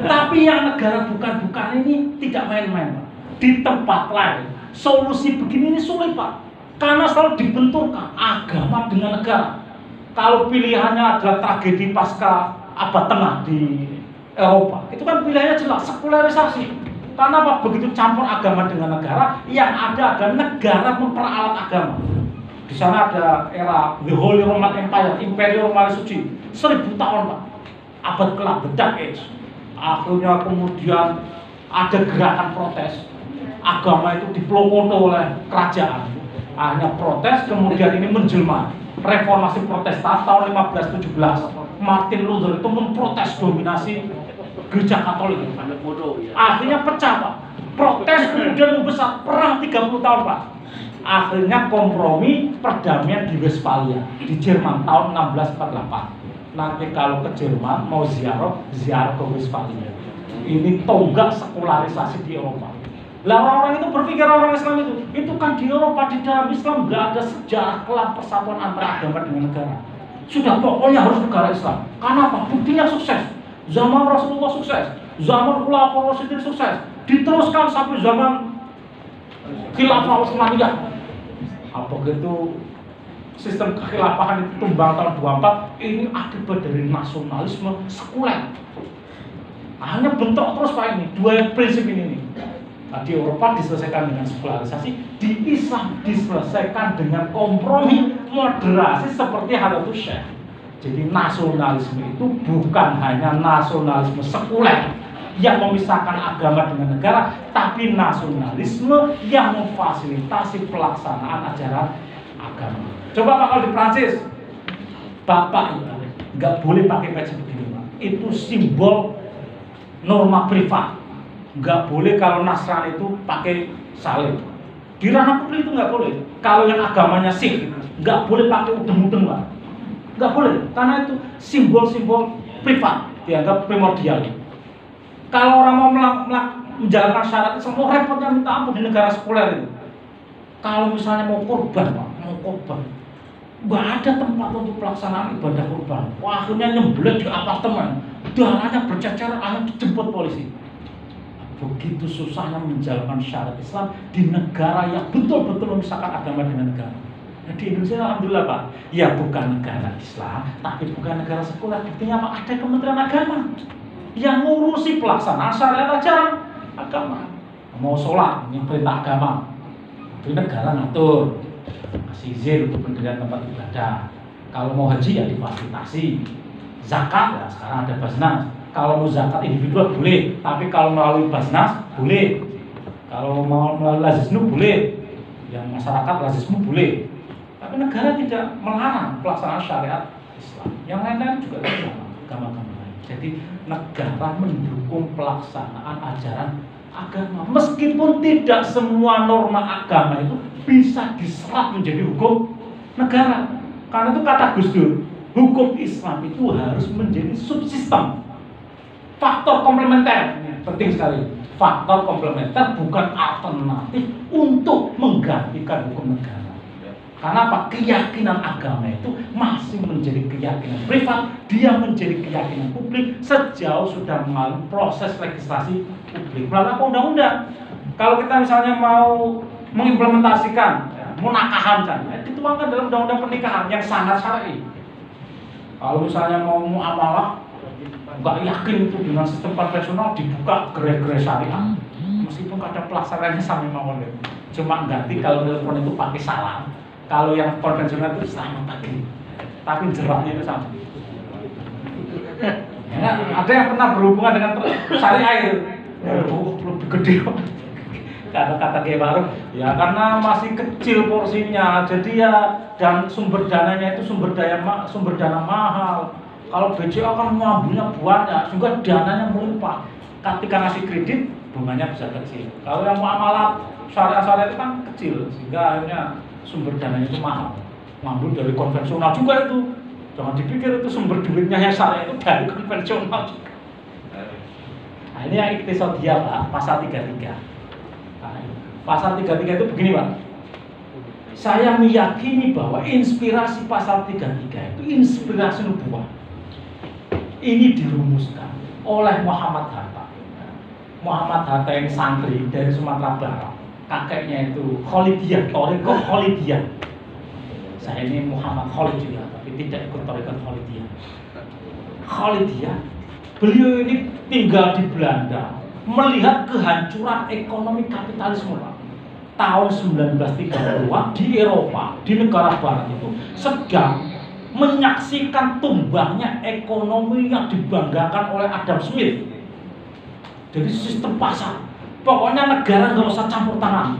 Tapi yang negara bukan-bukan ini tidak main-main Pak. Di tempat lain solusi begini ini sulit Pak. Karena selalu dibenturkan agama dengan negara. Kalau pilihannya adalah tragedi pasca abad tengah di Eropa, itu kan pilihannya jelas sekularisasi. Karena apa? Begitu campur agama dengan negara, yang ada negara memperalat agama. Di sana ada era The Holy Roman Empire, Imperium Romawi Suci, 1000 tahun Pak. Abad ke-8, The Dark Age. Akhirnya kemudian ada gerakan protes. Agama itu diplomoto oleh kerajaan. Akhirnya protes, kemudian ini menjelma reformasi Protestan tahun 1517. Martin Luther itu memprotes dominasi gereja Katolik. Akhirnya pecah Pak. Protes kemudian membesar, perang 30 tahun Pak. Akhirnya kompromi perdamaian di Westphalia di Jerman tahun 1648. Nanti kalau ke Jerman mau ziarah ke Westphalia. Ini tonggak sekularisasi di Eropa. Lah orang-orang itu berpikir orang Islam itu kan di Eropa, di dalam Islam nggak ada sejarah kelam persatuan antara agama dengan negara. Sudah pokoknya harus negara Islam. Karena apa? Buktinya sukses. Zaman Rasulullah sukses, zaman Khulafaur Rasyidin sukses, diteruskan sampai zaman Khilafah Utsmaniyah. Apa gitu sistem kekhilafahan itu tumbang tahun 24, ini akibat dari nasionalisme sekuler. Hanya bentrok terus Pak ini, dua prinsip ini. Nah, di Eropa diselesaikan dengan sekularisasi, di Islam diselesaikan dengan kompromi moderasi seperti Hadatus Syekh. Jadi nasionalisme itu bukan hanya nasionalisme sekuler yang memisahkan agama dengan negara, tapi nasionalisme yang memfasilitasi pelaksanaan ajaran agama. Coba Pak kalau di Prancis, Bapak itu nggak boleh pakai peci begini, Pak. Itu simbol norma privat. Nggak boleh kalau Nasrani itu pakai salib. Di ranah publik itu nggak boleh. Kalau yang agamanya Sikh, nggak boleh pakai udeng-udeng, Pak. Nggak boleh, karena itu simbol-simbol privat, dianggap primordial. Kalau orang mau menjalankan syarat, semua repotnya minta ampun di negara sekuler itu. Kalau misalnya mau korban, Pak, mau korban, nggak ada tempat untuk pelaksanaan ibadah kurban. Wah, akhirnya nyembelih di apartemen, darahnya berceceran, akhirnya dijemput polisi. Begitu susahnya menjalankan syariat Islam di negara yang betul-betul memisahkan agama dengan negara. Nah, di Indonesia alhamdulillah, Pak, ya bukan negara Islam, tapi bukan negara sekuler. Buktinya apa? Ada Kementerian Agama yang ngurusi pelaksanaan syariat ajaran agama. Mau sholat, ini perintah agama, itu negara ngatur, kasih izin untuk pendirian tempat ibadah. Kalau mau haji ya difasilitasi. Zakat ya sekarang ada Basnas. Kalau mau zakat individual boleh, tapi kalau melalui Basnas boleh. Kalau mau melalui Lazisnu boleh, yang masyarakat Lazisnu boleh. Tapi negara tidak melarang pelaksanaan syariat Islam. Yang lain-lain juga tidak, agama-agama lain. Jadi negara mendukung pelaksanaan ajaran agama, meskipun tidak semua norma agama itu bisa diserap menjadi hukum negara. Karena itu kata Gus Dur, hukum Islam itu harus menjadi subsistem, faktor komplementer. Penting sekali, faktor komplementer bukan alternatif untuk menggantikan hukum negara. Karena apa? Keyakinan agama itu masih menjadi keyakinan privat, dia menjadi keyakinan publik sejauh sudah melalui proses legislasi publik melalui apa undang-undang. Kalau kita misalnya mau mengimplementasikan munakahan saja, dituangkan dalam undang-undang pernikahan yang sangat syar'i. Kalau misalnya mau muamalah, nggak yakin itu dengan sistem konvensional, dibuka gerai-gerai syariah, meskipun kadang pelaksanaannya sama mawon. Cuma ganti kalau telepon itu pakai salam. Kalau yang konvensional itu selamat pagi, tapi jeraknya itu sama. Ya, ada yang pernah berhubungan dengan syariah itu, lebih gede. Kata-kata Kiai Baru, ya karena masih kecil porsinya, jadi ya dan sumber dananya itu sumber dana mahal. Kalau BCA kan mengambilnya banyak, sehingga dananya melimpah. Ketika ngasih kredit, bunganya bisa kecil. Kalau yang muamalah syariah itu kan kecil, sehingga akhirnya sumber dananya itu mahal. Ngambil dari konvensional juga itu. Jangan dipikir itu sumber duitnya yang syariah itu dari konvensional juga. Nah, ini yang iktisadiyah, Pak, pasal 33. Nah, pasal 33 itu begini, Pak. Saya meyakini bahwa inspirasi pasal 33 itu inspirasi nubuah. Ini dirumuskan oleh Muhammad Hatta. Muhammad Hatta ini santri dari Sumatera Barat. Kakeknya itu Khalidiyah, Thariqah Khalidiyah. Saya ini Muhammad Khalidiyah, tapi tidak ikut Thariqah Khalidiyah. Khalidiyah, beliau ini tinggal di Belanda, melihat kehancuran ekonomi kapitalisme, Pak. Tahun 1930-an di Eropa, di negara Barat itu sedang menyaksikan tumbangnya ekonomi yang dibanggakan oleh Adam Smith. Jadi sistem pasar. Pokoknya negara nggak usah campur tangan,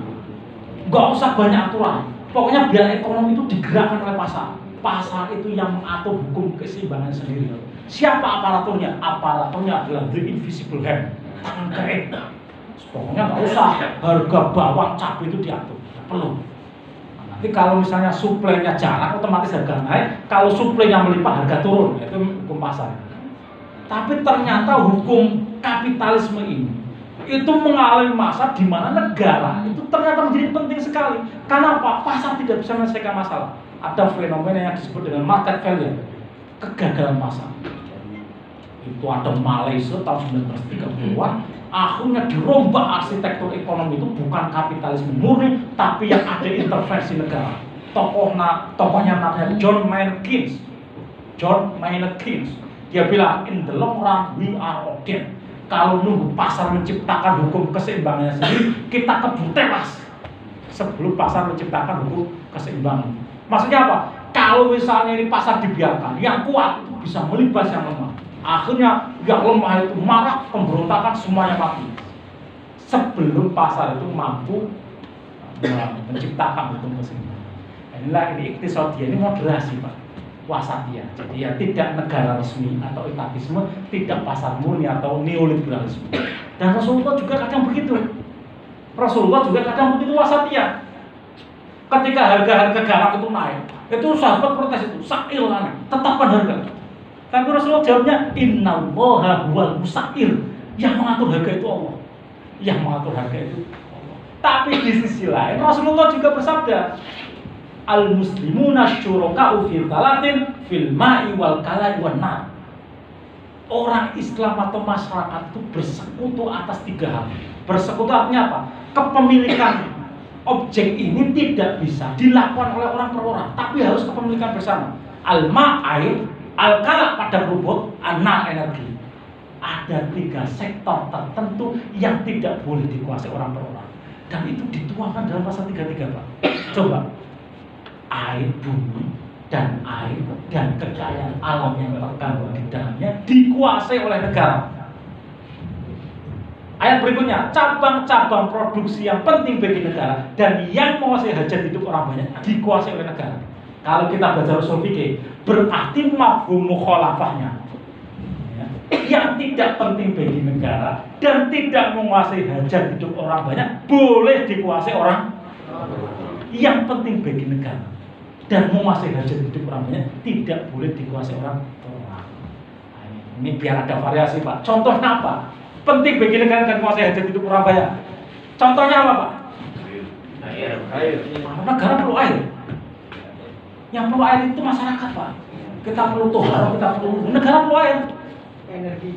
nggak usah banyak aturan. Pokoknya biar ekonomi itu digerakkan oleh pasar. Pasar itu yang mengatur hukum keseimbangan sendiri. Siapa aparaturnya? Aparaturnya adalah the invisible hand, tangan gaib. Pokoknya nggak usah harga bawang cabai itu diatur, nggak perlu. Nanti kalau misalnya suplainya jarang, otomatis harga naik. Kalau suplainya melimpah, harga turun. Itu hukum pasar. Tapi ternyata hukum kapitalisme ini itu mengalami masa di mana negara itu ternyata menjadi penting sekali. Karena apa? Pasar tidak bisa menyelesaikan masalah. Ada fenomena yang disebut dengan market failure, kegagalan pasar. Itu ada Malaysia tahun 1930-an, akhirnya dirombak arsitektur ekonomi itu bukan kapitalisme murni, tapi yang ada intervensi negara. Tokohnya namanya John Maynard Keynes. John Maynard Keynes. Dia bilang, in the long run we are okay. Kalau nunggu pasar menciptakan hukum keseimbangannya sendiri, kita keburu tewas sebelum pasar menciptakan hukum keseimbangan. Maksudnya apa? Kalau misalnya ini pasar dibiarkan, yang kuat itu bisa melibas yang lemah. Akhirnya yang lemah itu marah, pemberontakan, semuanya mati. Sebelum pasar itu mampu menciptakan hukum keseimbangan. Inilah ini iktisadiyah, ini moderasi, Pak. wasatiyah. Jadi ya tidak negara resmi atau etatisme, tidak pasar murni atau neoliberalisme. Dan Rasulullah juga kadang begitu. Rasulullah juga kadang begitu wasatiyah. Ketika harga-harga garam itu naik, itu sahabat protes itu, sa'il aneh, tetapkan harga. Tapi Rasulullah jawabnya, innallaha huwal musa'ir. Yang mengatur harga itu Allah. Yang mengatur harga itu Allah. Tapi di sisi lain Rasulullah juga bersabda, al-muslimuna syuraka'u fil talatin fil ma'i wal kalai wan nar. Orang Islam atau masyarakat itu bersekutu atas 3 hal. Bersekutu artinya apa? Kepemilikan objek ini tidak bisa dilakukan oleh orang per orang, tapi harus kepemilikan bersama. Al-ma' air, al-kala pada rumput, an-nar energi. Ada 3 sektor tertentu yang tidak boleh dikuasai orang per orang. Dan itu dituangkan dalam pasal 33, Pak. Coba. Air bumi dan air dan kekayaan alam yang terkandung di dalamnya dikuasai oleh negara. Ayat berikutnya, cabang-cabang produksi yang penting bagi negara dan yang menguasai hajat hidup orang banyak dikuasai oleh negara. Kalau kita baca usul fikih, berarti mafhum mukhalafahnya yang tidak penting bagi negara dan tidak menguasai hajat hidup orang banyak boleh dikuasai orang yang penting bagi negara dan menguasai hajat hidup orang banyak tidak boleh dikuasai orang. Ini biar ada variasi, Pak. Contohnya apa? Penting bagi negara dan menguasai hajat hidup orang banyak. Contohnya apa, Pak? Air. Negara perlu air. Yang perlu air itu masyarakat, Pak. Kita perlu toharo, kita perlu negara perlu air. Energi.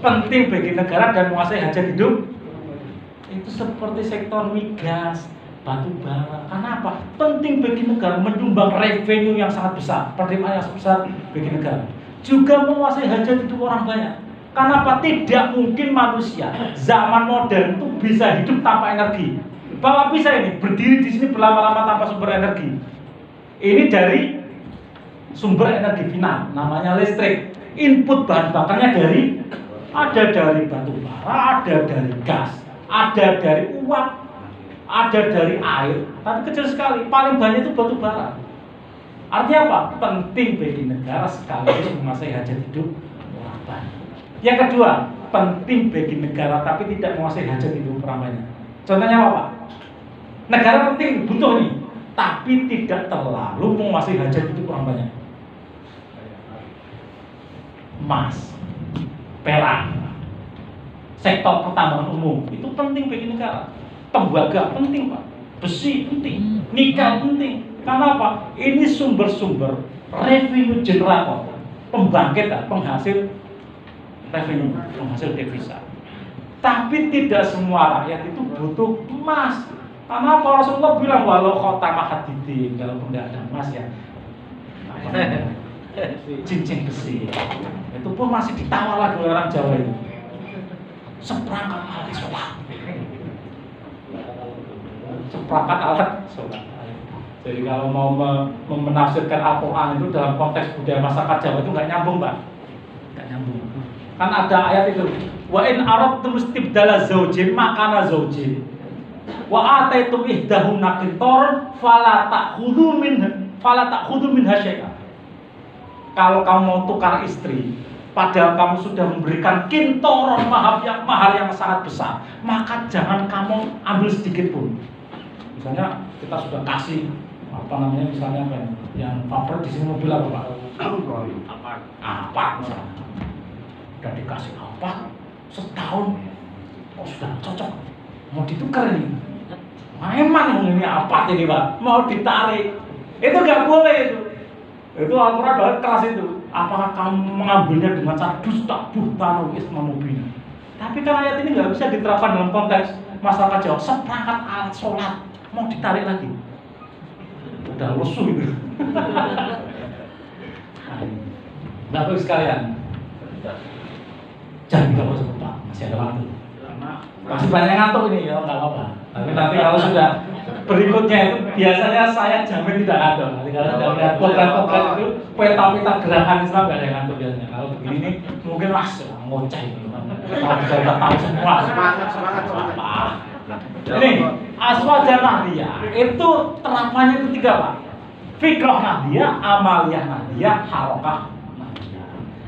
Penting bagi negara dan menguasai hajat hidup. Itu seperti sektor migas, batu bara. Karena apa? Penting bagi negara, menyumbang revenue yang sangat besar, penerimaan yang besar bagi negara. Juga menguasai hajat hidup orang banyak. Karena apa? Tidak mungkin manusia zaman modern itu bisa hidup tanpa energi. Bahwa bisa ini berdiri di sini berlama-lama tanpa sumber energi. Ini dari sumber energi final, namanya listrik. Input bahan bakarnya ada dari batu bara, ada dari gas, ada dari uap, ada dari air, tapi kecil sekali. Paling banyak itu batu bara. Artinya apa? Penting bagi negara sekaligus menguasai hajat hidup orang banyak. Yang kedua, penting bagi negara tapi tidak menguasai hajat hidup orang banyak. Contohnya apa, Pak? Negara penting, butuh nih, tapi tidak terlalu menguasai hajat hidup orang banyak. Emas, perak, sektor pertambangan umum itu penting bagi negara. Tembaga penting, Pak. Besi penting, nikel penting. Karena apa? Ini sumber-sumber revenue generator, pembangkit, penghasil revenue, penghasil devisa. Tapi tidak semua rakyat itu butuh emas. Karena apa? Rasulullah bilang walau khotamah hadidin, kalau nggak ada emas ya cincin besi. Itu pun masih ditawar lagi oleh orang Jawa ini. Seperangkat alat sholat. Seperangkat alat sholat. Jadi kalau mau menafsirkan Al-Quran itu dalam konteks budaya masyarakat Jawa itu nggak nyambung, Pak. Nggak nyambung. Kan ada ayat itu, wa in aradtum istibdala zaujin makana zaujin wa ataitum ihdahunna qintaran fala ta'khudhu minha syai'an. Kalau kamu mau tukar istri, padahal kamu sudah memberikan kintoron mahar yang sangat besar, maka jangan kamu ambil sedikit pun. Misalnya kita sudah kasih misalnya apa yang favorit di sini mobil apa, Pak? Apa misalnya? Udah dikasih apa? Setahun, oh sudah cocok, mau ditukar ini. Memang ini apa ini, Pak? Mau ditarik, itu nggak boleh itu. Itu Al-Quran adalah keras itu. Apakah kamu mengambilnya dengan cara dusta buhtana isma mubina? Tapi kan ayat ini nggak bisa diterapkan dalam konteks masyarakat Jawa. Seperangkat alat sholat mau ditarik lagi, udah lesu itu. Bapak sekalian, jangan kalau sebut Pak, masih ada waktu. Masih banyak ngantuk ini ya, nggak apa-apa. Tapi nanti kalau sudah berikutnya itu biasanya saya jamin tidak ngantuk. Nanti kalau sudah lihat program-program itu peta-peta gerakan Islam nggak ada yang ngantuk biasanya. Kalau begini nih mungkin ngoceh ini. Kalau bisa kita tahu semua. Semangat. Ini aswaja nahdiyah itu terapannya itu 3, Pak. Fikroh nahdiyah, amaliyah nahdiyah, harokah nahdiyah.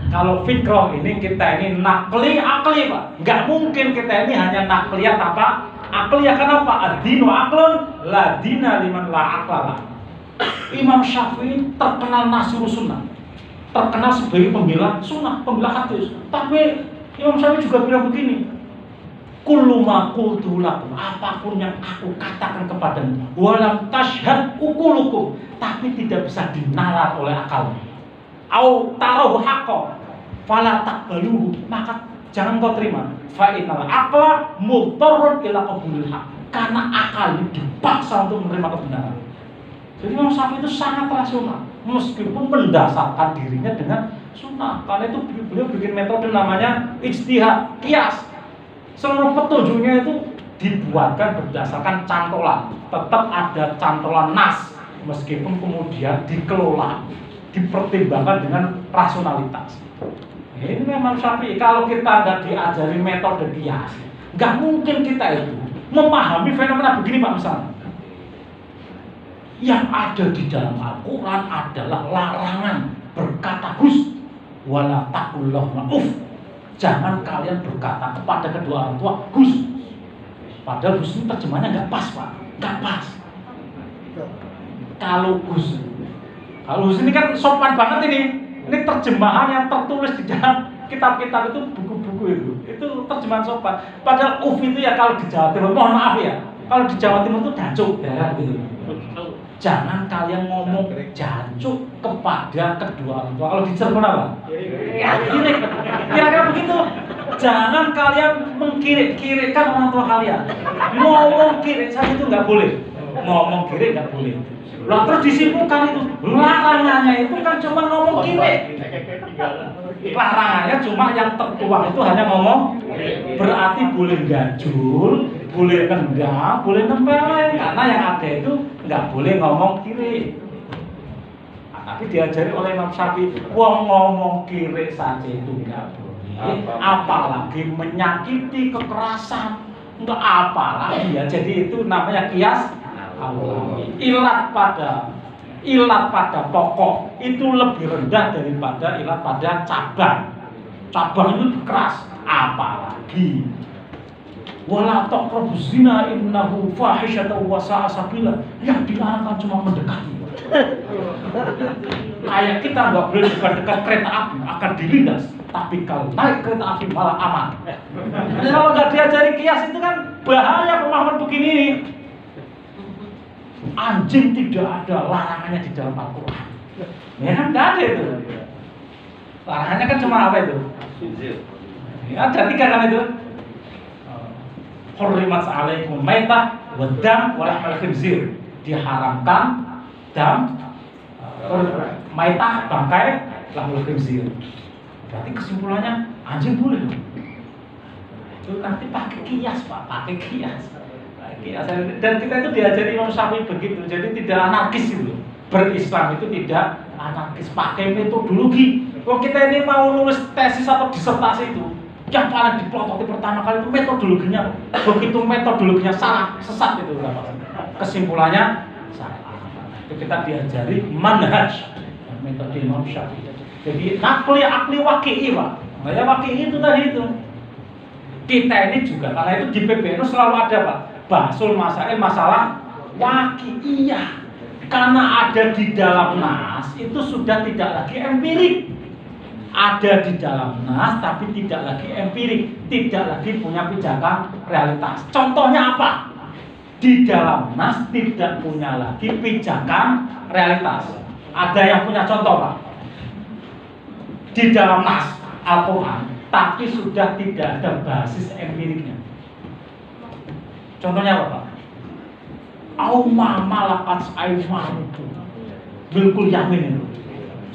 Kalau fikroh ini kita ini nakli akli Pak. Nggak mungkin kita ini hanya nakliyah apa? Akliyah. Kenapa? Ad-dinu aklun, la dina liman la aklala. Imam Syafi'i terkenal nasirus sunnah, terkenal sebagai pembela sunnah, pembela hadis. Tapi Imam Syafi'i juga bilang begini, kullu ma qultu lakum, apapun yang aku katakan kepadamu, walam tashhad ukulukum, tapi tidak bisa dinalar oleh akal. Au taruh haqqo, fala taqbaluhu, maka jangan kau terima. Fa innal aqla mudtarrun ila qabulil haqq, karena akal ini dipaksa untuk menerima kebenaran. Jadi Imam Syafi'i itu sangat rasional, meskipun mendasarkan dirinya dengan sunnah. Karena itu beliau bikin metode namanya ijtihad, qiyas. Seluruh petunjuknya itu dibuatkan berdasarkan cantolan, tetap ada cantolan nas, meskipun kemudian dikelola, dipertimbangkan dengan rasionalitas. Ini memang Syafi'i. Kalau kita nggak diajari metode qiyas, nggak mungkin kita itu memahami fenomena begini Pak. Misalnya, yang ada di dalam Al-Quran adalah larangan berkata hus wala taqullah ma'uf. Jangan kalian berkata kepada kedua orang tua hus. Padahal hus ini terjemahannya nggak pas Pak, nggak pas. Kalau hus ini kan sopan banget ini. Ini terjemahan yang tertulis di dalam kitab-kitab itu, buku-buku itu terjemahan sopan. Padahal uf itu ya kalau di Jawa Timur, mohon maaf ya, kalau di Jawa Timur itu dancuk daerah gitu. Jangan kalian ngomong jancuk kepada kedua orang tua. Kalau di Cirebon apa? Kirik. Kira-kira begitu. Jangan kalian mengkirik-kirikkan orang tua kalian. Ngomong kirik saja itu nggak boleh. Ngomong kirik nggak boleh. Lah terus disimpulkan itu larangannya itu kan cuma ngomong kirik. Larangannya cuma yang tertuang itu hanya ngomong. Berarti boleh gajul, boleh nendang, boleh nempeleng, karena yang ada itu nggak boleh ngomong kiri. Nah, tapi diajari oleh Imam Syafi'i, wong ngomong kiri saja itu nggak boleh, apalagi menyakiti, kekerasan, nggak apalagi ya. Jadi itu namanya qiyas awli. Ilat pada pokok itu lebih rendah daripada ilat pada cabang. Cabang itu keras, apalagi wala taqrabuz zina innahu fahisyatun wa sa'a sabila, yang dilarang cuma mendekati. Kayak kita nggak boleh dekat-dekat kereta api, akan dilindas. Tapi kalau naik kereta api malah aman. Kalau nggak diajari qiyas itu kan bahaya pemahaman begini nih. Anjing tidak ada larangannya di dalam Al-Quran. Ya kan nggak ada itu. Larangannya kan cuma apa itu? Ya, ada 3 kan itu. Hurrimat alaikum maitah wa dam wa lahmul khinzir. Diharamkan dam, maitah bangkai, lahmul khinzir. Berarti kesimpulannya anjing boleh dong. Itu nanti pakai qiyas Pak, pakai qiyas. Dan kita itu diajari Imam Syafi'i begitu. Jadi tidak anarkis itu. Berislam itu tidak anarkis, pakai metodologi. Kalau kita ini mau nulis tesis atau disertasi itu, yang paling dipelototi pertama kali itu metodologinya. Begitu metodologinya salah, sesat itu. Kesimpulannya salah. Itu kita diajari manhaj, metode Imam Syafi'i. Jadi akli waqi'i Pak. Nah ya waqi'i itu tadi itu. Kita ini juga, karena itu di PBNU selalu ada Pak, bahsul masalah waqi'iyah. Karena ada di dalam nas itu sudah tidak lagi empirik. Ada di dalam nas tapi tidak lagi empirik, tidak lagi punya pijakan realitas. Contohnya apa? Di dalam nas tidak punya lagi pijakan realitas. Ada yang punya contoh Pak? Di dalam nas Al-Quran tapi sudah tidak ada basis empiriknya. Contohnya apa Pak? Auma malakat aimanukum bilkul yamin itu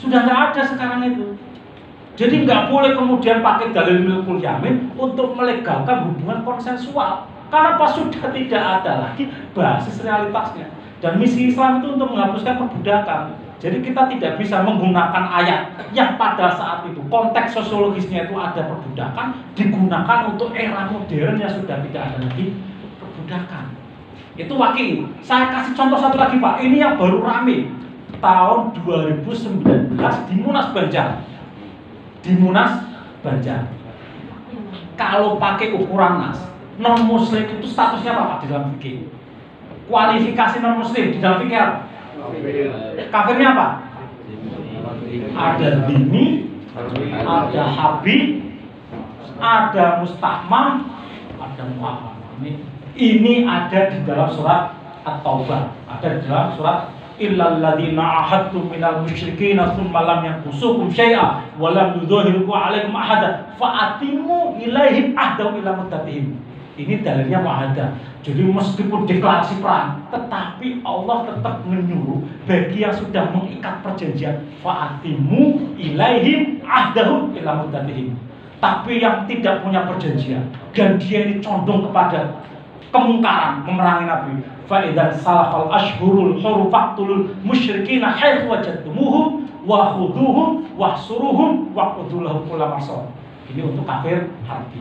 sudah nggak ada sekarang itu. Jadi nggak boleh kemudian pakai dalil bilkul yamin untuk melegalkan hubungan konsensual. Karena pas sudah tidak ada lagi basis realitasnya. Dan misi Islam itu untuk menghapuskan perbudakan. Jadi kita tidak bisa menggunakan ayat yang pada saat itu konteks sosiologisnya itu ada perbudakan digunakan untuk era modern yang sudah tidak ada lagi perbudakan. Itu wakil. Saya kasih contoh satu lagi Pak. Ini yang baru rame. tahun 2019 di Munas Banjar. Di Munas Banjar. Kalau pakai ukuran nas, non muslim itu statusnya apa Pak di dalam fikih? Kualifikasi non muslim di dalam fikih apa? Kafirnya apa? Ada dhimmi, ada habib, ada mustakmam, ada mu'ahad. Ini ada di dalam surat At-Taubah, ada di dalam surat illal ladzina ahadtum minal musyrikin tsumma lam yanqusukum syai'a wa lam yudhahiru 'alaikum ahada fa'atimu ilaihim ahdahu ila muddatihim. Ini dalilnya muahadah. Jadi meskipun deklarasi perang, tetapi Allah tetap menyuruh bagi yang sudah mengikat perjanjian fa'atimu ilaihim ahdahu ila muddatihim. Tapi yang tidak punya perjanjian dan dia ini condong kepada kemungkaran, memerangi Nabi, fa idzan salahal ashhurul hurum faqtulul musyrikina haitsu wajadtumuhum wa khuduhum wahsuruhum waqtuluhum kulla marsad. Ini untuk kafir harbi.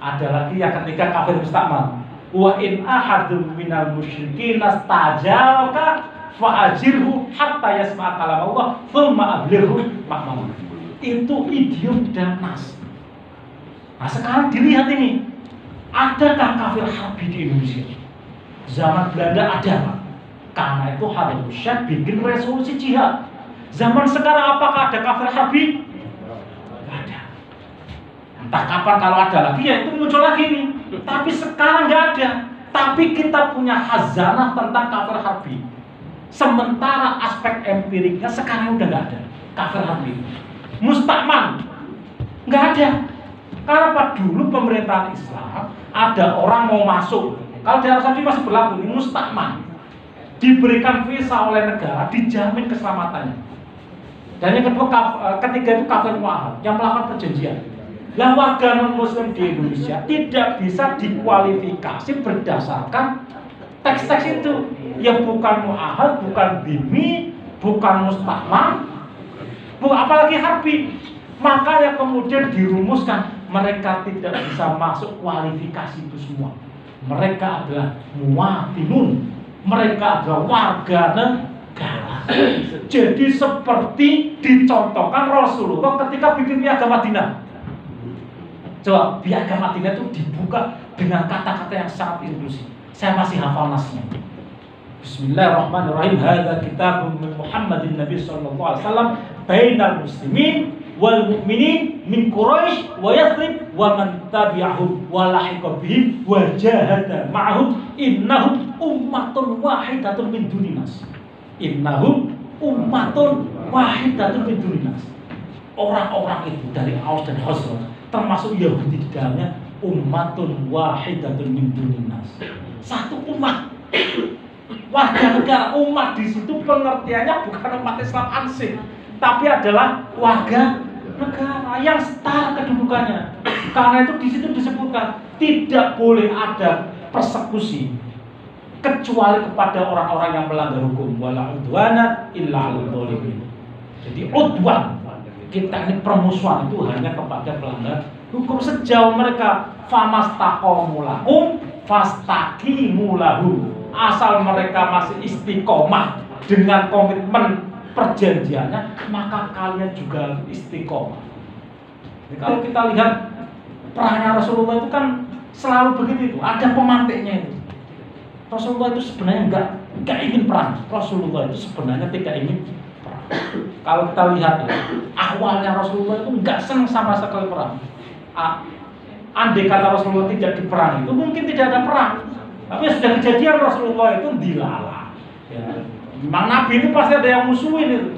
Ada lagi yang ketiga kafir mustakmal. Wa in ahadun minal musyrikina stajalaka fa ajirhu hatta yasma'a kalam Allah thumma ablighu ma'mam. Itu idiom dan nas. Nah sekarang dilihat ini, adakah kafir harbi di Indonesia? Zaman Belanda ada Pak. Karena itu harusnya bikin resolusi jihad. Zaman sekarang apakah ada kafir harbi? Tidak ada. Entah kapan kalau ada lagi ya itu muncul lagi nih. Tapi sekarang nggak ada. Tapi kita punya khazanah tentang kafir harbi. Sementara aspek empiriknya sekarang udah nggak ada kafir harbi. Mustakman nggak ada. Karena pada dulu pemerintahan Islam ada orang mau masuk. Kalau di Arab Saudi masih berlaku ini mustakman. Diberikan visa oleh negara, dijamin keselamatannya. Dan yang kedua, ketiga itu kafir mu'ahad yang melakukan perjanjian. Lah warga non muslim di Indonesia tidak bisa dikualifikasi berdasarkan teks-teks itu. Ya bukan mu'ahad, bukan dhimmi, bukan mustakman, apalagi harbi. Makanya kemudian dirumuskan mereka tidak bisa masuk kualifikasi itu semua. Mereka adalah muwatinun, mereka adalah warga negara. Jadi seperti dicontohkan Rasulullah ketika bikin piagam Madinah. Coba piagam Madinah itu dibuka dengan kata-kata yang sangat inklusif. Saya masih hafal nasnya. Bismillahirrahmanirrahim. Hadza kitabun min Muhammadin Nabi sallallahu alaihi wasallam bainal muslimin wal mu'minin min Quraisy wa Yathrib wa man tabi'ahum wa lahiqa bihim wa jahada ma'ahum innahum ummatun wahidatun min duninas. Innahum ummatun wahidatun min duninas. Orang-orang itu dari Aus dan Khazraj termasuk Yahudi di dalamnya ummatun wahidatun min duninas. Satu umat. Warga negara umat di situ pengertiannya bukan umat Islam ansih, tapi adalah warga negara yang setara kedudukannya. Karena itu di situ disebutkan tidak boleh ada persekusi kecuali kepada orang-orang yang melanggar hukum. Wala udwana illa 'alal dzalimin. Jadi udwan, kita ini permusuhan itu hanya kepada pelanggar hukum sejauh mereka famastaqamu lahum fastaqimu lahum. Asal mereka masih istiqomah dengan komitmen perjanjiannya, maka kalian juga istiqomah. Jadi kalau kita lihat perangnya Rasulullah itu kan selalu begitu, ada pemantiknya itu. Rasulullah itu sebenarnya enggak ingin perang. Rasulullah itu sebenarnya tidak ingin perang. Kalau kita lihat ya, awalnya Rasulullah itu enggak senang sama sekali perang. Andai kata Rasulullah tidak diperang itu mungkin tidak ada perang. Tapi sudah kejadian Rasulullah itu dilala. Ya. Memang Nabi itu pasti ada yang musuhin itu.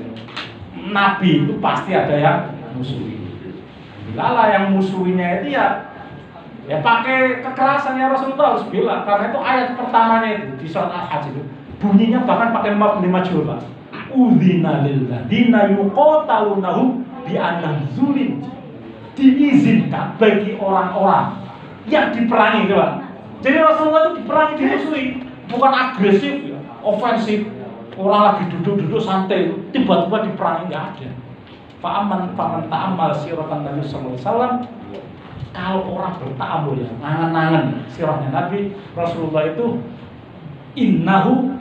Nabi itu pasti ada yang musuhin. Dilala yang musuhinnya itu ya pakai kekerasan ya Rasulullah harus bilang. Karena itu ayat pertamanya itu di surat Al-Hajj itu bunyinya bahkan pakai 5 juz. Udzina lil ladzina yuqatalunahum bi annahum zulim. Diizinkan bagi orang-orang yang diperangi itu, Pak. Jadi Rasulullah itu diperangi, dimusuhi, bukan agresif, ya, ofensif. Orang lagi duduk-duduk santai, tiba-tiba diperangi, nggak ada. Faman ta'ammal siratan Nabi sallallahu alaihi wasallam. Kalau orang berta'ammul ya, nangan-nangan sirahnya Nabi Rasulullah itu innahu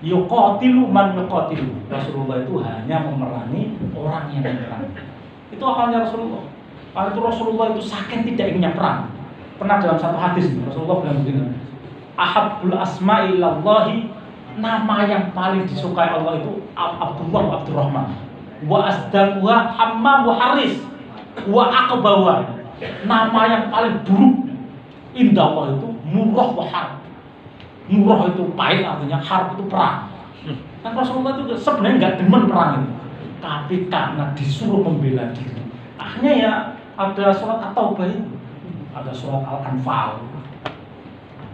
yuqatilu man yuqatilu. Rasulullah itu hanya memerangi orang yang memerangi. Itu akalnya Rasulullah. Karena itu Rasulullah itu saking tidak inginnya perang. Pernah dalam satu hadis Rasulullah bilang begini, ahabbul asma'i ilallahi, nama yang paling disukai Allah itu Abdullah wa Abdurrahman. Wa asdaquha Hammam wa Haris wa Aqbawa. Nama yang paling buruk indah Allah itu Murrah wa Harb. Murrah itu pahit, artinya Harb itu perang. Kan Rasulullah itu sebenarnya nggak demen perang itu, tapi karena disuruh membela diri, akhirnya ya ada surat At-Taubah itu, ada surat Al-Anfal.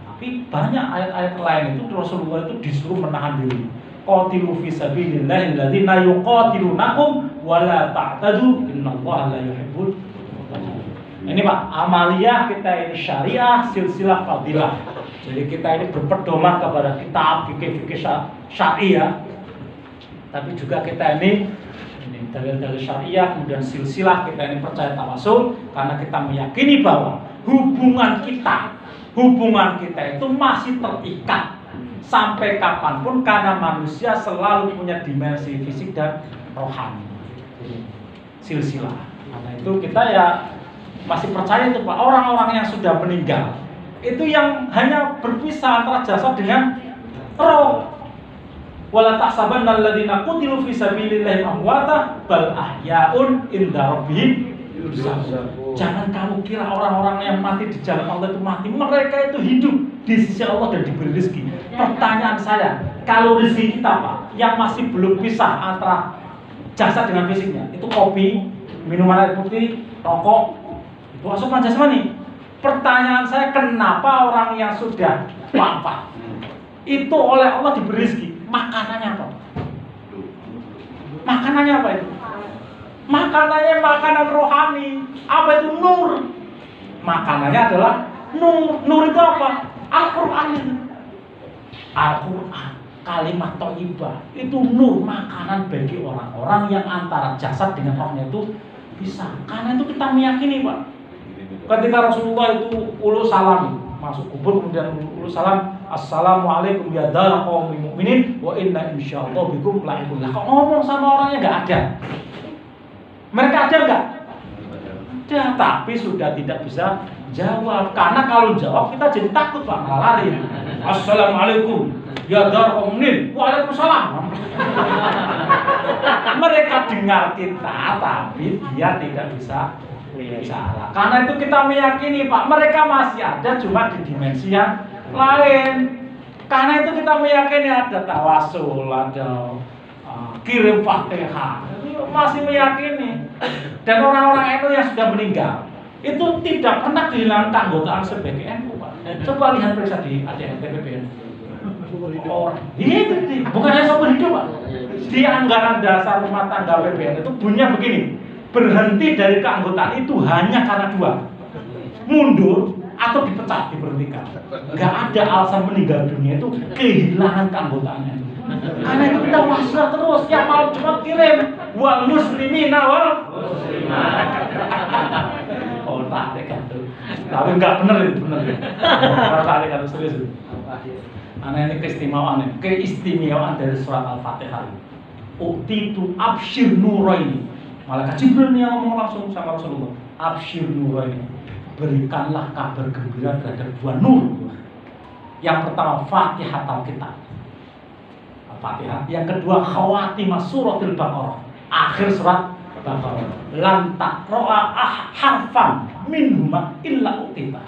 Tapi banyak ayat-ayat lain itu Rasulullah itu disuruh menahan diri. Qatilu fi sabilillahi alladzina yuqatilunakum wa la ta'tadu innallaha la yuhibbul mu'tadin. Ini Pak, amaliyah kita ini syariah, silsilah fadilah. Jadi kita ini berpedoman kepada kitab fikih-fikih syariah. Tapi juga kita ini dalil-dalil syariah, kemudian silsilah, kita ini percaya tawasul karena kita meyakini bahwa hubungan kita itu masih terikat sampai kapanpun karena manusia selalu punya dimensi fisik dan rohani. Silsilah. Karena itu kita ya masih percaya itu Pak, orang-orang yang sudah meninggal itu yang hanya berpisah antara jasad dengan roh. Wala tahsabanna alladziina qutilu fi sabilillahi amwata bal ahya'un inda rabbihim yurzaqun. Jangan kamu kira orang-orang yang mati di jalan Allah itu mati, mereka itu hidup di sisi Allah dan diberi rezeki. Pertanyaan saya, kalau rezeki kita Pak yang masih belum pisah antara jasad dengan fisiknya, itu kopi, minuman air putih, rokok, itu asupan jasmani. Pertanyaan saya, kenapa orang yang sudah wafat itu oleh Allah diberi rezeki? Makanannya apa? Makanannya apa itu? Makanannya makanan rohani. Apa itu? Nur. Makanannya adalah nur. Nur itu apa? Al-Quran. Al-Quran, kalimat thayyibah itu nur, makanan bagi orang-orang yang antara jasad dengan rohnya itu bisa. Karena itu kita meyakini Pak, ketika Rasulullah itu ulul salam masuk kubur, kemudian ulul salam, assalamualaikum ya dar qaumil mukminin wa inna insyaallah bikum lahiqun. Kok ngomong sama orangnya nggak ada? Mereka ada nggak? Ada, tapi sudah tidak bisa jawab. Karena kalau jawab kita jadi takut Pak, malah lari. Assalamualaikum ya dar qaumil mukminin. Waalaikumsalam. Mereka dengar kita, tapi dia tidak bisa bicara. Karena itu kita meyakini Pak, mereka masih ada cuma di dimensi yang lain. Karena itu kita meyakini ada tawasul, ada kirim Fatihah, masih meyakini. Dan orang-orang NU yang sudah meninggal itu tidak pernah kehilangan keanggotaan sebagai NU Pak. Coba lihat periksa di ADN TPPN. Orang itu bukan hanya seumur hidup Pak. Di anggaran dasar rumah tangga PPN itu bunyinya begini: berhenti dari keanggotaan itu hanya karena dua, mundur atau dipecat, diberhentikan. Nggak ada alasan meninggal dunia itu kehilangan keanggotaannya. Karena itu kita wasilah terus, tiap malam cuma kirim wal muslimina wal muslimat. Oh tak kan tuh, tapi nggak bener itu, bener. Tak kan serius. Karena ini keistimewaan dari surat Al-Fatihah. Utitu absyir nuraini. Malaikat Jibril yang ngomong langsung sama Rasulullah, absyir nuraini, berikanlah kabar gembira terhadap dua nur. Yang pertama Fatihah Al-Kitab, Al-Fatihah. Yang kedua khawatimah suratul Baqarah, akhir surat Baqarah. Lan taqra'a harfan minhuma illa utita.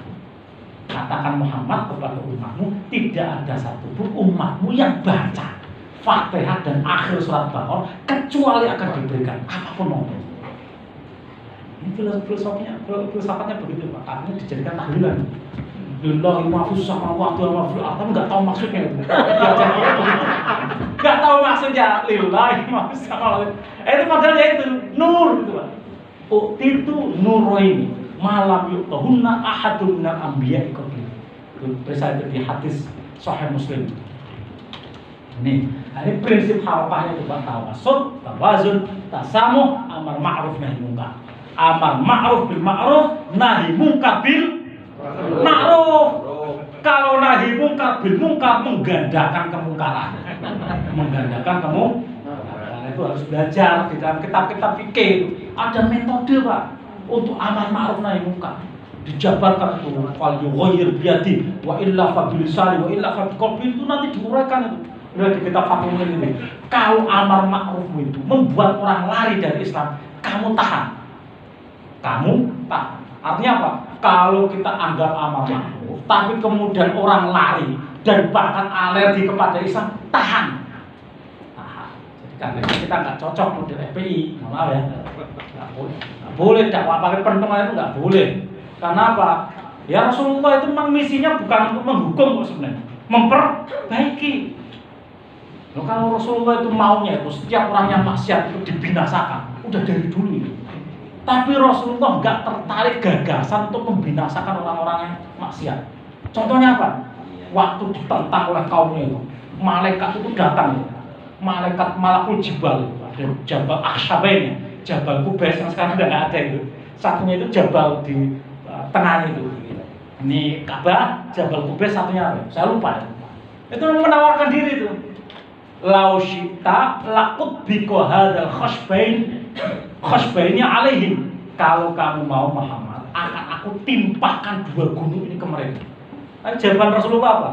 Katakan Muhammad kepada umatmu, tidak ada satupun umatmu yang baca Fatihah dan akhir surat Baqarah kecuali akan diberikan apapun maunya. Ini filsafatnya begitu Pak. Artinya dijadikan tahlilan. Lillahi ma fis samawati wa ma fil ardi, enggak tahu maksudnya itu. Enggak tahu maksudnya lillahi ma fis samawati. Itu modelnya itu nur gitu Pak. Itu nuraini malam yuqahunna ahadun minal anbiya'i qabli. Bisa itu di hadis Sahih Muslim. Ini prinsip harfahnya itu Pak: tawasul, tawazun, tasamuh, amar ma'ruf nahi munkar. Amar ma'ruf bil ma'ruf, nahi munkar bil ma'ruf. Kalau nahi mungkar bil mungkar menggandakan kemungkaran. Menggandakan kemungkaran itu harus belajar di dalam kitab-kitab fikih. Ada metode, Pak, untuk amar ma'ruf nahi mungkar. Dijabarkan itu fal yughayyir biyadi wa illa fa bilisani wa illa fa biqalbi, itu nanti diuraikan itu. Udah di kitab fatwa ini. Kalau amar ma'ruf itu membuat orang lari dari Islam, kamu tahan. Artinya apa? Kalau kita anggap amar ma'ruf, tapi kemudian orang lari dan bahkan alergi kepada Islam, tahan. Jadi karena kita nggak cocok model FPI, maaf ya. Nggak boleh dakwah pakai pentungan itu nggak boleh. Karena apa? Ya Rasulullah itu memang misinya bukan untuk menghukum kok sebenarnya, memperbaiki. Loh, kalau Rasulullah itu maunya itu setiap orang yang maksiat itu dibinasakan, udah dari dulu itu. Tapi Rasulullah nggak tertarik gagasan untuk membinasakan orang-orang yang maksiat. Contohnya apa? Waktu ditentang oleh kaumnya itu, malaikat itu datang itu. Malaikat Malakul Jibal, ada Jabal Akhshabain, Jabal Kubais yang sekarang udah nggak ada itu. Satunya itu Jabal di tengahnya itu. Ini Ka'bah, Jabal Kubais, satunya apa? Saya lupa. Itu menawarkan diri itu. Lau syita laqut biko hadal khashbaini alaihim. Kalau kamu mau Muhammad, akan aku timpahkan 2 gunung ini ke mereka. Jawaban Rasulullah apa?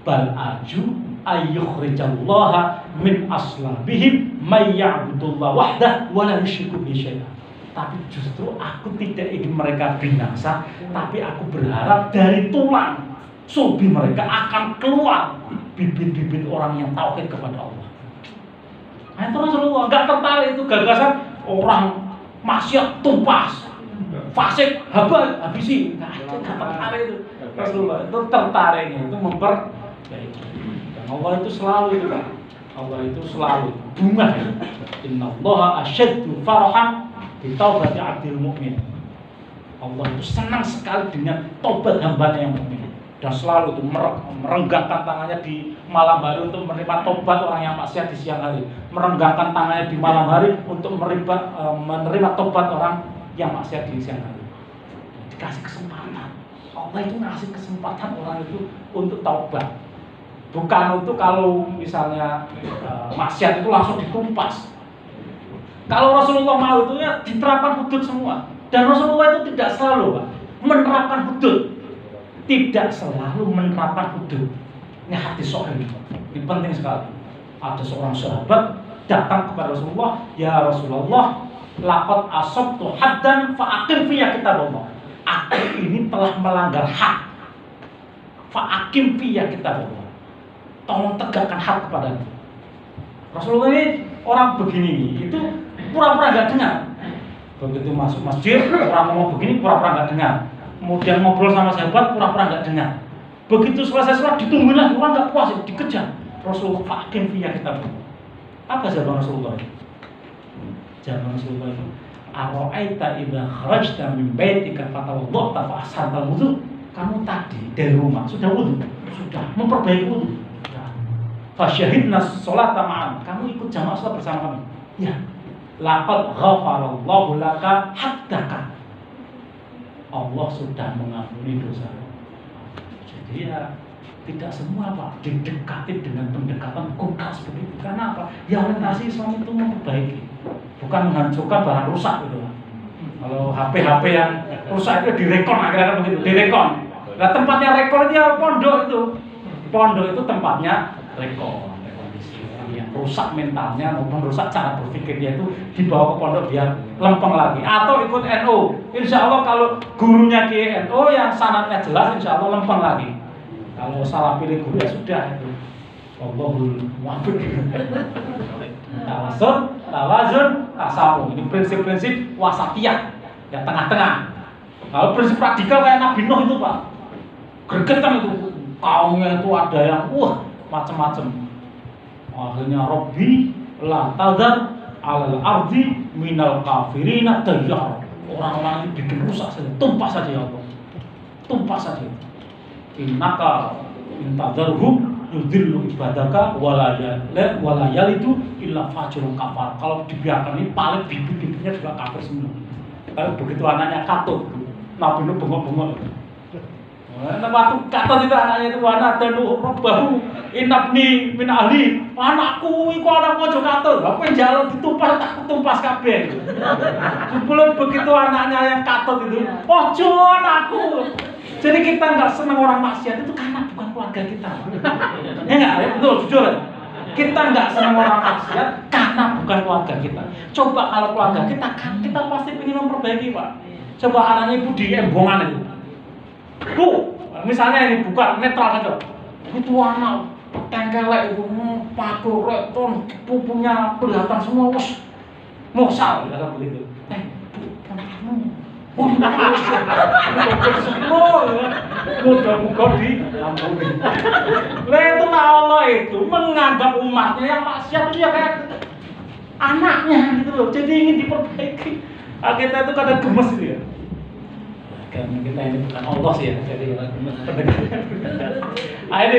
Bal arju ayyukhrijallaha min aslabihim may ya'budullah wahdah wa la yusyriku bihi syai'an. Tapi justru aku tidak ingin mereka binasa, tapi aku berharap dari tulang sulbi mereka akan keluar bibit-bibit orang yang tauhid kepada Allah. Nah, itu Rasulullah nggak tertarik itu gagasan orang maksiat tumpas, fasik, habisi. Nggak tertarik itu. Rasulullah itu tertariknya itu memperbaiki. Dan Allah itu selalu itu, Pak. Allah itu selalu bunga. Innallaha asyaddu farahan bi taubati 'abdil mu'min. Allah itu senang sekali dengan tobat hambanya yang mukmin. Dan selalu itu merenggangkan tangannya di malam hari untuk menerima tobat orang yang maksiat di siang hari, merenggangkan tangannya di malam hari untuk menerima tobat orang yang maksiat di siang hari. Dikasih kesempatan, Allah itu ngasih kesempatan orang itu untuk taubat, bukan untuk kalau misalnya maksiat itu langsung ditumpas. Kalau Rasulullah mau itu ya diterapkan hudud semua, dan Rasulullah itu tidak selalu, Pak, menerapkan hudud. Tidak selalu menerapkan hudud. Ini hadis sahih. Ini penting sekali. Ada seorang sahabat datang kepada Rasulullah, "Ya Rasulullah, laqad asabtu haddan fa aqim fiyya kitaballah." Aku ini telah melanggar had. Fa aqim fiyya kitaballah. Tolong tegakkan had kepadaku. Rasulullah ini orang begini itu pura-pura enggak dengar. Begitu masuk masjid, orang ngomong begini pura-pura enggak dengar. Kemudian ngobrol sama sahabat, pura-pura nggak dengar. Begitu selesai sholat, ditungguin lagi, orang nggak puas, dikejar. Rasulullah fakin fiyya kitab. Apa jawaban Rasulullah? Jawaban Rasulullah itu, Aro'aita idza kharajta min baitika fatawadda'ta fa ahsantal wudu. Kamu tadi dari rumah sudah wudu, sudah memperbaiki wudu. Fa syahidna sholata ma'an. Kamu ikut jamaah sholat bersama kami. Ya. Laqad ghafarallahu laka haddaka. Allah sudah mengampuni dosa. Jadi ya tidak semua, Pak, didekati dengan pendekatan kulkas begitu. Karena apa? Ya orientasi Islam itu memperbaiki, bukan menghancurkan barang rusak gitu. Kalau HP yang rusak itu direkon, akhirnya begitu, direkon. Nah, tempatnya rekon itu ya pondok itu. Pondok itu tempatnya rekon. Yang rusak mentalnya maupun rusak cara berpikirnya itu dibawa ke pondok biar lempeng lagi, atau ikut NU. Insya Allah kalau gurunya Kiai NU yang sanadnya jelas, insya Allah lempeng lagi. Kalau salah pilih guru ya sudah itu. Allahul muwaffiq. Tawazun, tasawuf. Ini prinsip-prinsip wasatiyah, ya tengah-tengah. Kalau prinsip radikal kayak Nabi Nuh itu, Pak, gregetan itu, kaumnya itu ada yang macam-macam. Akhirnya Rabbi la tadhar alal ardi minal kafirina dayyar. Orang-orang ini bikin rusak saja, tumpas saja ya Allah, tumpas saja. Innaka intadharhum yudhillu ibadaka wala yalidu illa fajrun kafar. Kalau dibiarkan ini paling bibit-bibitnya juga kafir semua. Tapi begitu anaknya katut, Nabi Nuh bengok-bengok. Waktu kata itu anaknya itu anak dan robahu inabni min ahli anakku iku anakku aja katut aku yang jalan ditumpas tak ketumpas kabeh. Sebelum begitu anaknya yang katut itu ojo anakku. Jadi kita nggak senang orang maksiat itu karena bukan keluarga kita. Ya nggak, ya betul jujur. Kita nggak senang orang maksiat karena bukan keluarga kita. Coba kalau keluarga kita kan kita pasti ingin memperbaiki, Pak. Coba anaknya ibu di embongan itu. Bu, misalnya ini buka netral saja. Itu anak tengkelek itu paku reton pupunya kelihatan semua wes mosal kata begitu. Bu, semua mudah-mudah di ampuni. Lah itu Allah itu menganggap umatnya yang maksiat itu ya kayak anaknya gitu loh. Jadi ingin diperbaiki. Kita itu kadang gemes gitu ya. Karena kita ini bukan Allah sih ya, jadi ini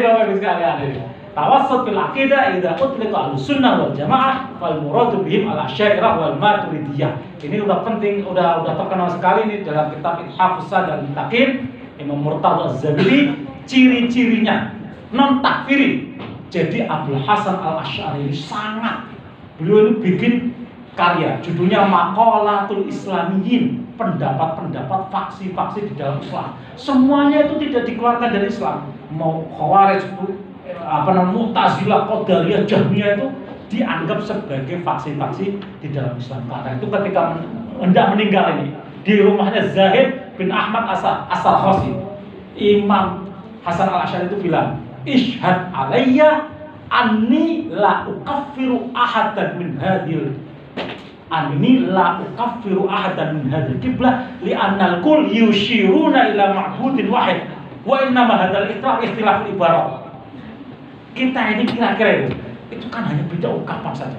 Bapak Ibu sekalian ini. Tawassut fil aqidah idza utliqa al-sunnah wal jamaah wal muradu bihim al-asy'ariyah wal maturidiyah. Ini udah penting, udah terkenal sekali ini dalam kitab Ithafus Sadar Al-Taqim Imam Murtadha Az-Zabidi, ciri-cirinya non takfiri. Jadi Abdul Hasan Al-Asy'ari ini sangat, beliau ini bikin karya judulnya Maqalatul Islamiyyin, pendapat-pendapat faksi-faksi di dalam Islam. Semuanya itu tidak dikeluarkan dari Islam. Mau Khawarij itu Mu'tazilah, Qadariyah, Jahmiyah itu dianggap sebagai faksi-faksi di dalam Islam. Karena itu ketika hendak meninggal ini di rumahnya Zahid bin Ahmad As-Sarhosi, Imam Hasan Al-Asy'ari itu bilang, "Ishhad alayya anni la ukaffiru ahadan min hadhil anni la ukaffiru ahadan min hadhil qiblah li'anna al-kull yushiruna ila ma'budin wahid wa innama hadzal ikhtilaf ibarat." Kita ini kira-kira itu kan hanya beda ungkapan saja.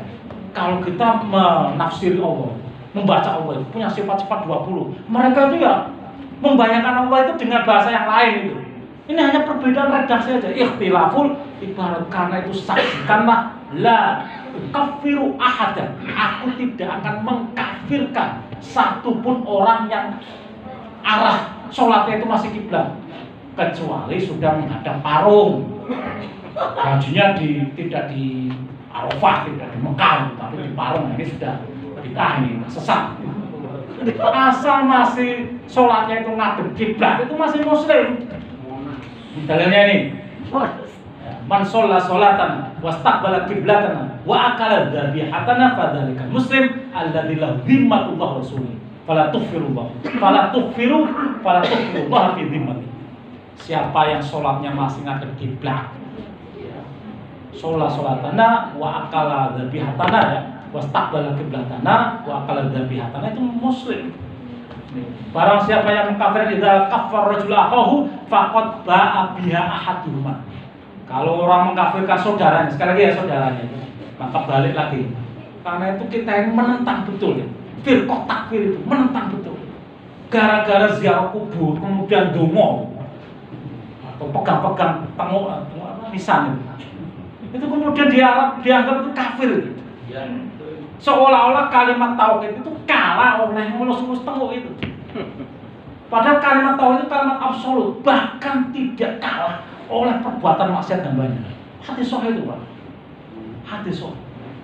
Kalau kita menafsiri Allah, membaca Allah itu punya sifat-sifat 20. Mereka itu ya membayangkan Allah itu dengan bahasa yang lain itu. Ini hanya perbedaan redaksi saja. Ikhtilaful ibarat, karena itu saksikanlah la kafiru ahadan. Aku tidak akan mengkafirkan satupun orang yang arah sholatnya itu masih kiblat, kecuali sudah menghadap parung. Hajinya tidak di Arafah, tidak di Mekah, tapi di Parung. Ini sudah bid'ah, ini sesat. Asal masih sholatnya itu ngadep kiblat, itu masih muslim. Dalilnya ini, man sholla sholatan wastaqbala qiblatana wa akala dhabihatana fadzalika muslim alladzi lahu dhimmatullah rasulih fala tughfirullah fi dhimmati. Siapa yang sholatnya masih ngadep kiblat, sholatana wa akala dhabihatana ya, wastaqbala qiblatana wa akala dhabihatana, itu muslim. Barang siapa yang mengkafirkan idza kaffar rajul akhahu faqad ba'a biha ahaduhuma. Kalau orang mengkafirkan saudaranya, sekali lagi ya saudaranya itu, maka balik lagi. Karena itu kita yang menentang betul ya. Firqah takfir itu menentang betul. Gara-gara ziarah kubur kemudian dongo atau pegang-pegang nisan itu kemudian dianggap itu kafir. Seolah-olah kalimat tauhid itu kalah oleh mulus-mulus tengok itu. Padahal kalimat tauhid itu kalimat absolut, bahkan tidak kalah oleh perbuatan maksiat dan banyak. Hadis sahih itu, Pak. Hadis sahih.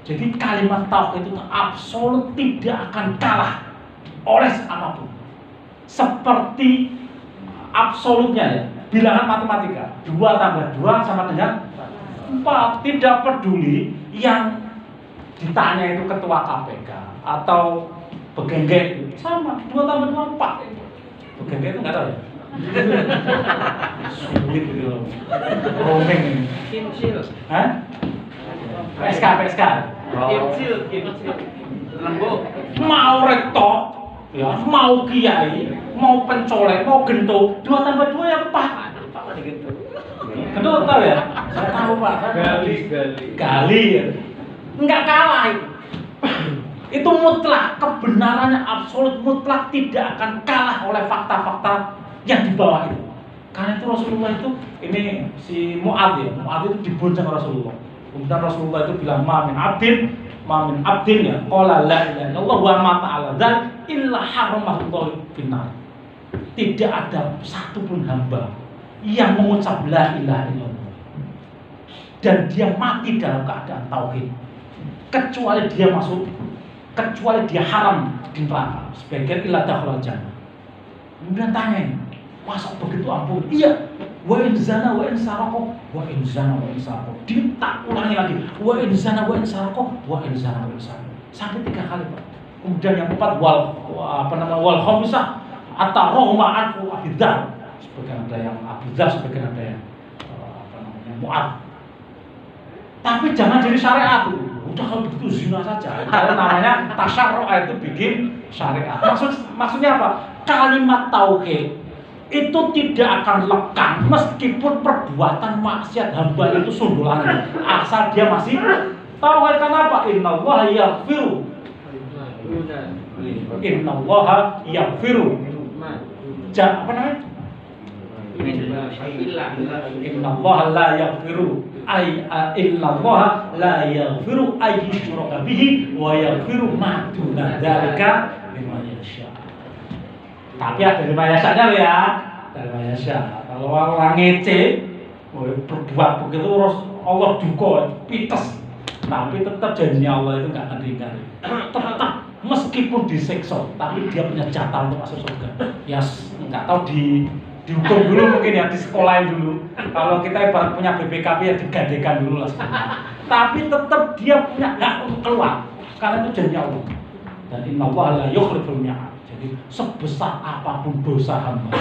Jadi kalimat tauhid itu absolut, tidak akan kalah oleh apapun. Seperti absolutnya ya, bilangan matematika 2 tambah 2 sama dengan 4. Tidak peduli yang ditanya itu ketua KPK atau Begengge, sama 2 tambah 2 4. Begengge itu nggak tahu ya. Sulit gitu, roaming ini. Kimcil. Hah? PSK. Kimcil. Lembut. Mau rektor, ya, mau kiai, mau pencolek, mau gento, 2 tambah 2 ya 4. Gento tahu ya? Saya tahu, Pak. Gali ya. Enggak kalah itu. Itu mutlak, kebenarannya absolut mutlak, tidak akan kalah oleh fakta-fakta yang di bawah itu. Karena itu Rasulullah itu, ini si Mu'adz itu dibonceng Rasulullah. Kemudian Rasulullah itu bilang, ma min abdin ya qala la ilaha illallah wa ma ta'ala dzalik illa haramahullahu finnar. Tidak ada satupun hamba yang mengucap la ilaha illallah dan dia mati dalam keadaan tauhid, kecuali dia haram di neraka. Sebagian illa dakhalal jannah. Kemudian tanya, masa begitu ampun? Iya. Wa in zana wa in sarqa wa in zana wa in sarqa. Diminta ulangi lagi. Wa in zana wa in sarqa wa in zana wa in sarqa. Sampai 3 kali, Pak. Kemudian yang keempat wal khamisah atarahuma anfu abidzar. Sebagian ada yang abidzar, sebagian ada yang Mu'ad. Tapi jangan jadi syariat tuh. Udah kalau begitu zina saja. Kalau namanya tasyarru' itu bikin syariat. Maksudnya apa? Kalimat tauhid itu tidak akan lekang meskipun perbuatan maksiat hamba itu sundulan, asal dia masih tauhid. Kenapa? Innallaha yaghfiru. Innallaha yaghfiru. Apa namanya? Innallaha la yaghfiru innallaha la yaghfiru ay yushraka bihi wa yaghfiru ma duna dzalika liman yasha. Tapi ada lima yasanya loh ya, ada lima yasa. Kalau orang ngece, berbuat begitu terus Allah duka, pites. Tapi tetap janjinya Allah itu nggak akan diingkari. Tetap meskipun disiksa, tapi dia punya jatah untuk masuk surga. Ya nggak tahu dihukum dulu mungkin ya, di sekolahin dulu. Kalau kita ibarat punya BPKB ya digadekan dulu lah sebenarnya. Tapi tetap dia punya hak untuk keluar, karena itu janji Allah. Dan innallaha la yukhliful mi'ad. Jadi sebesar apapun dosa hamba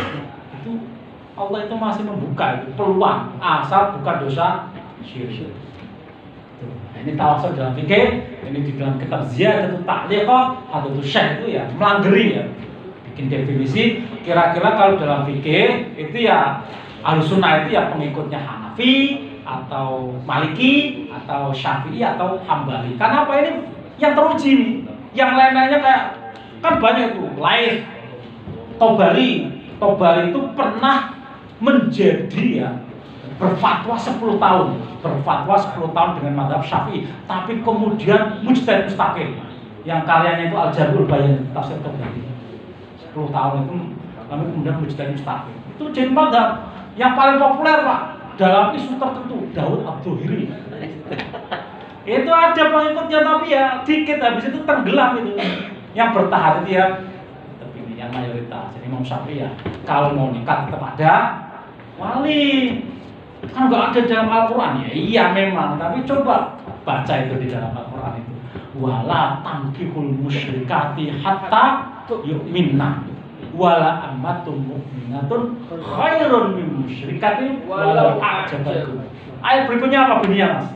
itu Allah itu masih membuka itu peluang, asal bukan dosa syirik. Ini tawasul dalam fikih, ini di dalam kitab Ziyadatut Ta'liqah atau Syekh itu ya melanggeri ya, bikin definisi. Kira-kira kalau dalam fikih itu ya Ahlussunnah itu ya pengikutnya Hanafi atau Maliki atau Syafi'i atau Hambali. Karena apa, ini yang teruji nih. Yang lain-lainnya kayak kan banyak itu, Laith, Tobari itu pernah menjadi ya berfatwa 10 tahun dengan mazhab Syafi'i, tapi kemudian mujtahid mustaqil yang karyanya itu Al-Jarhul Bayan, tafsir Tobari 10 tahun itu, lalu kemudian mujtahid mustaqil itu jadi mazhab yang paling populer Pak dalam isu tertentu. Daud Ad-Dhuhri itu ada pengikutnya tapi ya dikit, habis itu tenggelam itu. Yang bertahan itu ya tetap ini yang mayoritas. Jadi Imam Syafi'i ya kalau mau nikah tetap ada wali. Kan nggak ada dalam Al-Quran ya, iya memang. Tapi coba baca itu di dalam Al-Quran itu. Wala tankihul musyrikati hatta yu'minna wala ammatun mu'minatun khairun min musyrikati walau a'jabakum. Ayat berikutnya apa bunyinya Mas?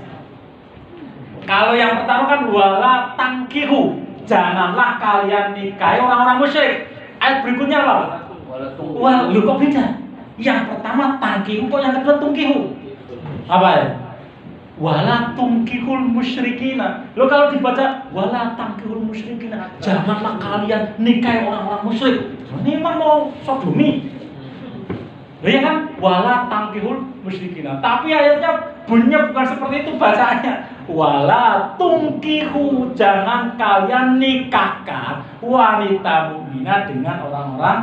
Kalau yang pertama kan wala tangkihu, janganlah kalian nikahi orang-orang musyrik. Ayat berikutnya apa? Wala, lu kok beda? Yang pertama tangkihu, kok yang kedua tungkihu? Apa ya? Wala tungkihul musyrikina. Lo kalau dibaca wala tangkihul musyrikina, janganlah kalian nikahi orang-orang musyrik. Ini memang mau sodomi. Ya kan? Wala tangkihul musyrikina. Tapi ayatnya bunyinya bukan seperti itu bacaannya. Wala tungkihu, jangan kalian nikahkan wanita mukminah dengan orang-orang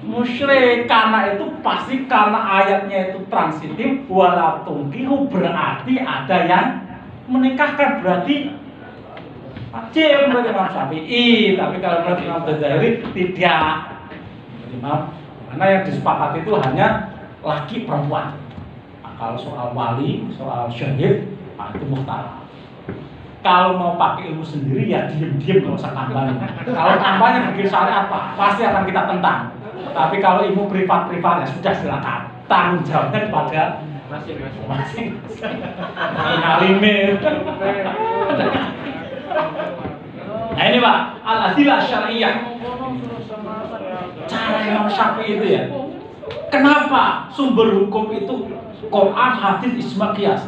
musyrik. Karena itu pasti karena ayatnya itu transitif. Wala tungkihu berarti ada yang menikahkan, berarti wajib menurut Imam Syafi'i. Tapi kalau menurut Imam Ghazali tidak. Karena yang disepakati itu hanya laki perempuan. Nah, kalau soal wali, soal syahid, itu muhtaram. Kalau mau pakai ilmu sendiri ya diem-diem, nggak usah kampanye. Kalau kampanye bikin syariat Pak, pasti akan kita tentang. Tapi kalau ilmu privat-privat ya sudah silakan. Tanggung jawabnya kepada masing-masing. Ngalimir. Nah ini Pak, al-adilah syariah. Cara Imam Syafi'i itu ya. Kenapa sumber hukum itu Quran, hadis, ijma', qiyas?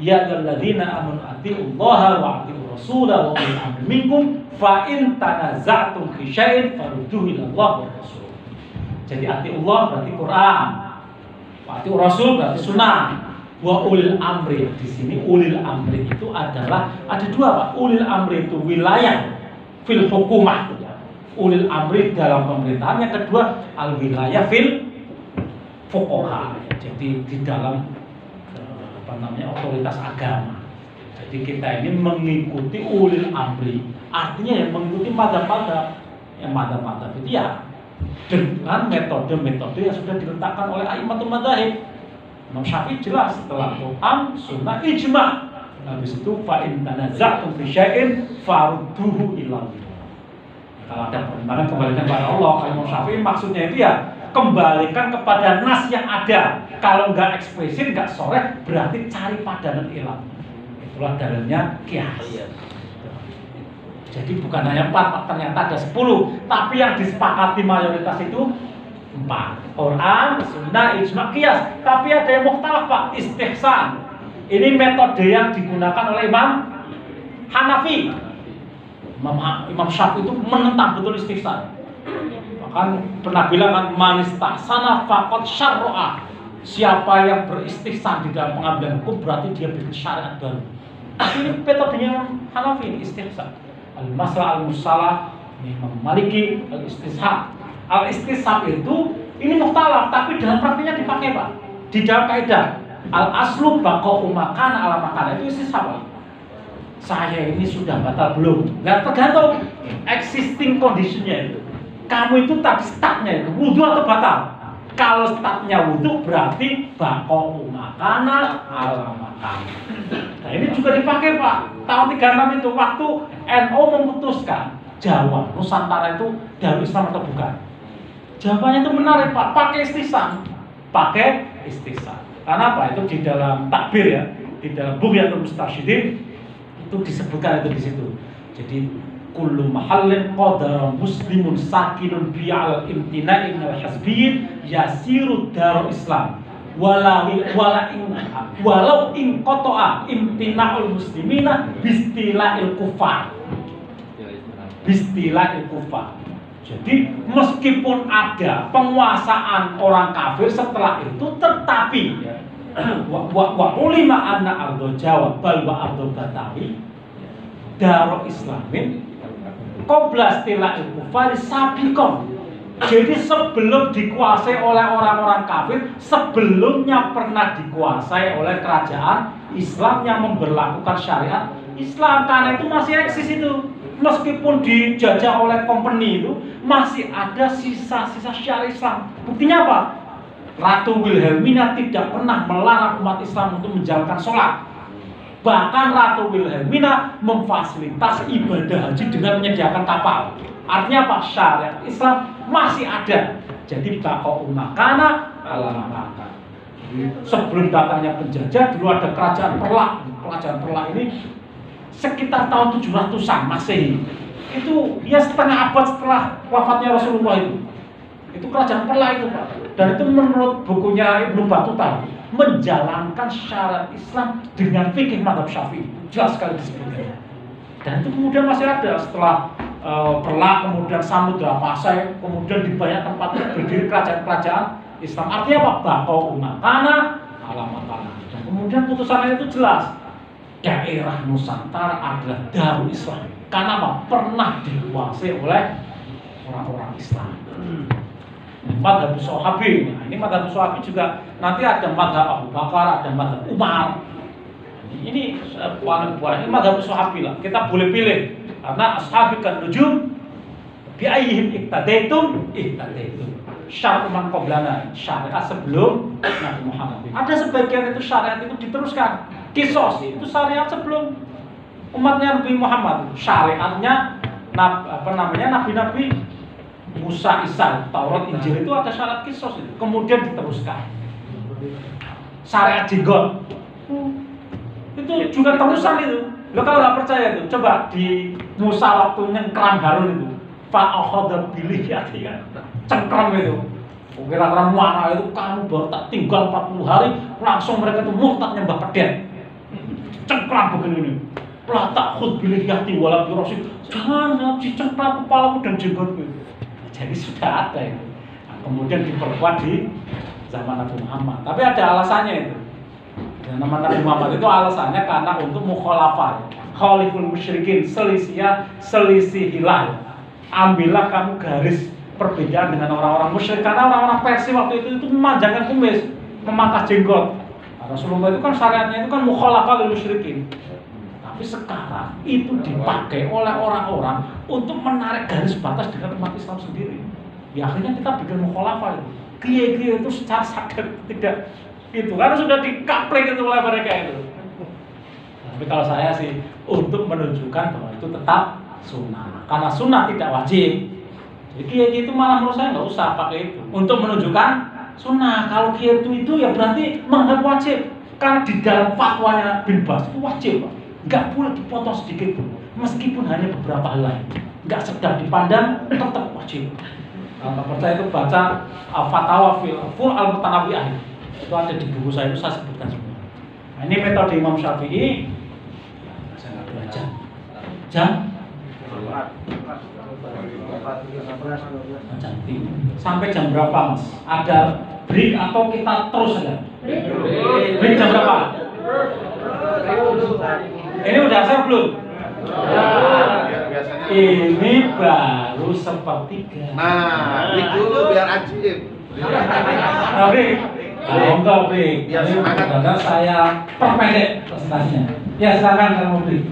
Ya ayyuhalladzina amanu atiullaha wa atiur rasulah wa ulil amri minkum fa in tanaza'tum fi syai'in farudduhu ila Allah wa rasul. Jadi atiullah berarti Quran, atiur rasul berarti sunnah, wa ulil amri. Di sini ulil amri itu adalah ada dua Pak. Ulil amri itu wilayah fil hukumah. Ulil amri dalam pemerintahan. Yang kedua al wilayah fil fuqaha, jadi di dalam otoritas agama. Jadi kita ini mengikuti ulil amri, artinya ya mengikuti madhab-madhab. Yang madhab-madhab itu ya dengan metode-metode yang sudah diletakkan oleh a'immatul madzahib. Imam Syafi'i jelas setelah Quran, sunnah, ijma'. Habis itu fa in tanaza'tum fi syai'in farudduhu ila Allah. Kalau ada pertentangan kembalikan kepada Allah. Kalau Imam Syafi'i maksudnya itu ya kembalikan kepada nas yang ada. Kalau nggak eksplisit, nggak soreh, berarti cari padanan ilam. Itulah dalilnya qiyas. Jadi bukan hanya 4, ternyata ada 10. Tapi yang disepakati mayoritas itu 4. Quran, sunnah, ijma', qiyas. Tapi ada yang mukhtalaf Pak, istihsan. Ini metode yang digunakan oleh Imam Hanafi. Imam Syafi'i itu menentang betul istihsan. Bahkan pernah bilang kan manistahsana faqad syarra'a. Siapa yang beristihsan di dalam pengambilan hukum berarti dia bikin syariat baru. Ini metodenya Hanafi, istihsan. Al-Masla al-Musalah, Imam Maliki, al-Istishab. Al-Istishab itu ini mukhtalaf, tapi dalam praktiknya dipakai Pak. Di dalam kaidah al-aslu baqa'u makan ala makan, itu istishab Pak. Saya ini sudah batal belum? Nggak tergantung existing conditionnya itu. Kamu itu tadi startnya itu wudu atau batal? Kalau startnya wudu berarti baqa'u makana ala makan. Nah ini juga dipakai Pak. Tahun 36 itu waktu NU memutuskan Jawa, Nusantara itu Darul Islam atau bukan. Jawabannya itu menarik Pak, pakai istihsan. Pakai istihsan. Karena apa? Itu di dalam takbir ya, di dalam Bughyatul Mustarsyidin itu disebutkan itu di situ. Jadi kullu mahallin qadara muslimun sakinun bi al imtina'i minal hasbiyyin yasiru Darul Islam. Walau in qata'a imtina'ul muslimina bistila'il kufar. Bistila'il kufar. Jadi meskipun ada penguasaan orang kafir setelah itu, tetapi wa ulima anna ardo Jawa bal wa ardo Batawi Darul Islamin qabla istila'il kufar sabiqon. Jadi sebelum dikuasai oleh orang-orang kafir, sebelumnya pernah dikuasai oleh kerajaan Islam yang memberlakukan syariat Islam. Karena itu masih eksis itu. Meskipun dijajah oleh company itu, masih ada sisa-sisa syariat Islam. Buktinya apa? Ratu Wilhelmina tidak pernah melarang umat Islam untuk menjalankan sholat. Bahkan Ratu Wilhelmina memfasilitasi ibadah haji dengan menyediakan kapal. Artinya apa? Syariat Islam masih ada. Jadi baqa'u makana ala makan. Sebelum datangnya penjajah, dulu ada kerajaan Perlak. Kerajaan Perlak ini sekitar tahun 700-an Masehi. Itu ya setengah abad setelah wafatnya Rasulullah itu. Itu kerajaan Perlak itu Pak. Dan itu menurut bukunya Ibnu Battuta menjalankan syariat Islam dengan fikih mazhab Syafi'i. Jelas sekali disebutkan. Dan itu kemudian masih ada setelah Perlak, kemudian Samudra Pasai, kemudian di banyak tempat berdiri kerajaan-kerajaan Islam. Artinya apa? Baqa'u makana ala makana. Dan kemudian putusannya itu jelas. Daerah Nusantara adalah Darul Islam. Karena apa? Pernah dikuasai oleh orang-orang Islam. Madhab Sahabi. Nah, ini madhab Sahabi juga nanti ada madhab Abu Bakar, ada madhab Umar. Ini ini madhab Sahabi lah. Kita boleh pilih. Karena ashabi kan nujum bi ayyihim iktadaitum iktadaitum. Syariat man qablana, syariat sebelum Nabi Muhammad. Ada sebagian itu syariat itu diteruskan. Kisos itu syariat sebelum umatnya Nabi Muhammad. Syariatnya nabi-nabi Musa, Isa, Taurat, Injil itu ada syariat kisos itu. Kemudian diteruskan. Syariat jenggot itu juga terusan itu. Lo kalau nggak percaya itu, coba di Musa waktu nyengkram Harun itu, fa'akhadha bilihiyati kan, cengkram itu. Kira-kira mana itu kamu baru tak tinggal 40 hari, langsung mereka itu murtad nyembah pedet. Cengkram begini, la ta'khudh bilihiyati wala birosi, jangan dicengkram kepalaku dan jenggotku. Jadi sudah ada itu. Nah, kemudian diperkuat di zaman Nabi Muhammad. Tapi ada alasannya itu. Dan nama Nabi Muhammad itu alasannya karena untuk mukhalafah, khaliful musyrikin, selisihilah. Ambillah kamu garis perbedaan dengan orang-orang musyrik, karena orang-orang Persia waktu itu memanjangkan kumis, memangkas jenggot. Nah, Rasulullah itu kan syariatnya itu kan mukhalafah lil musyrikin. Tapi sekarang itu dipakai oleh orang-orang untuk menarik garis batas dengan umat Islam sendiri. Ya akhirnya kita bikin mukhalafah itu. Kiai-kiai itu secara sadar tidak itu, karena sudah dikaplek itu oleh mereka itu. Tapi kalau saya sih untuk menunjukkan bahwa itu tetap sunnah, karena sunnah tidak wajib. Jadi kiai itu malah menurut saya nggak usah pakai itu untuk menunjukkan sunnah. Kalau kiai itu ya berarti menganggap wajib, karena di dalam fatwanya bin Bas itu wajib, Pak. Nggak boleh dipotong sedikit pun, meskipun hanya beberapa helai, nggak sedang dipandang, tetap wajib. Kalau nggak percaya itu baca Fatwa Full Al-Mutanawiyah, itu ada di buku saya, itu saya sebutkan semua. Nah, ini metode Imam Syafi'i. Saya nggak belajar jam sampai jam berapa, Mas? Ada break atau kita terus saja? Break jam berapa? Ini udah asar belum? Ini baru sepertiga. Nah, break dulu biar ajib. Break. Oh, enggak break. Biar Ini semangat. benar-benar saya perpendek presentasinya. Ya silakan kalau mau break.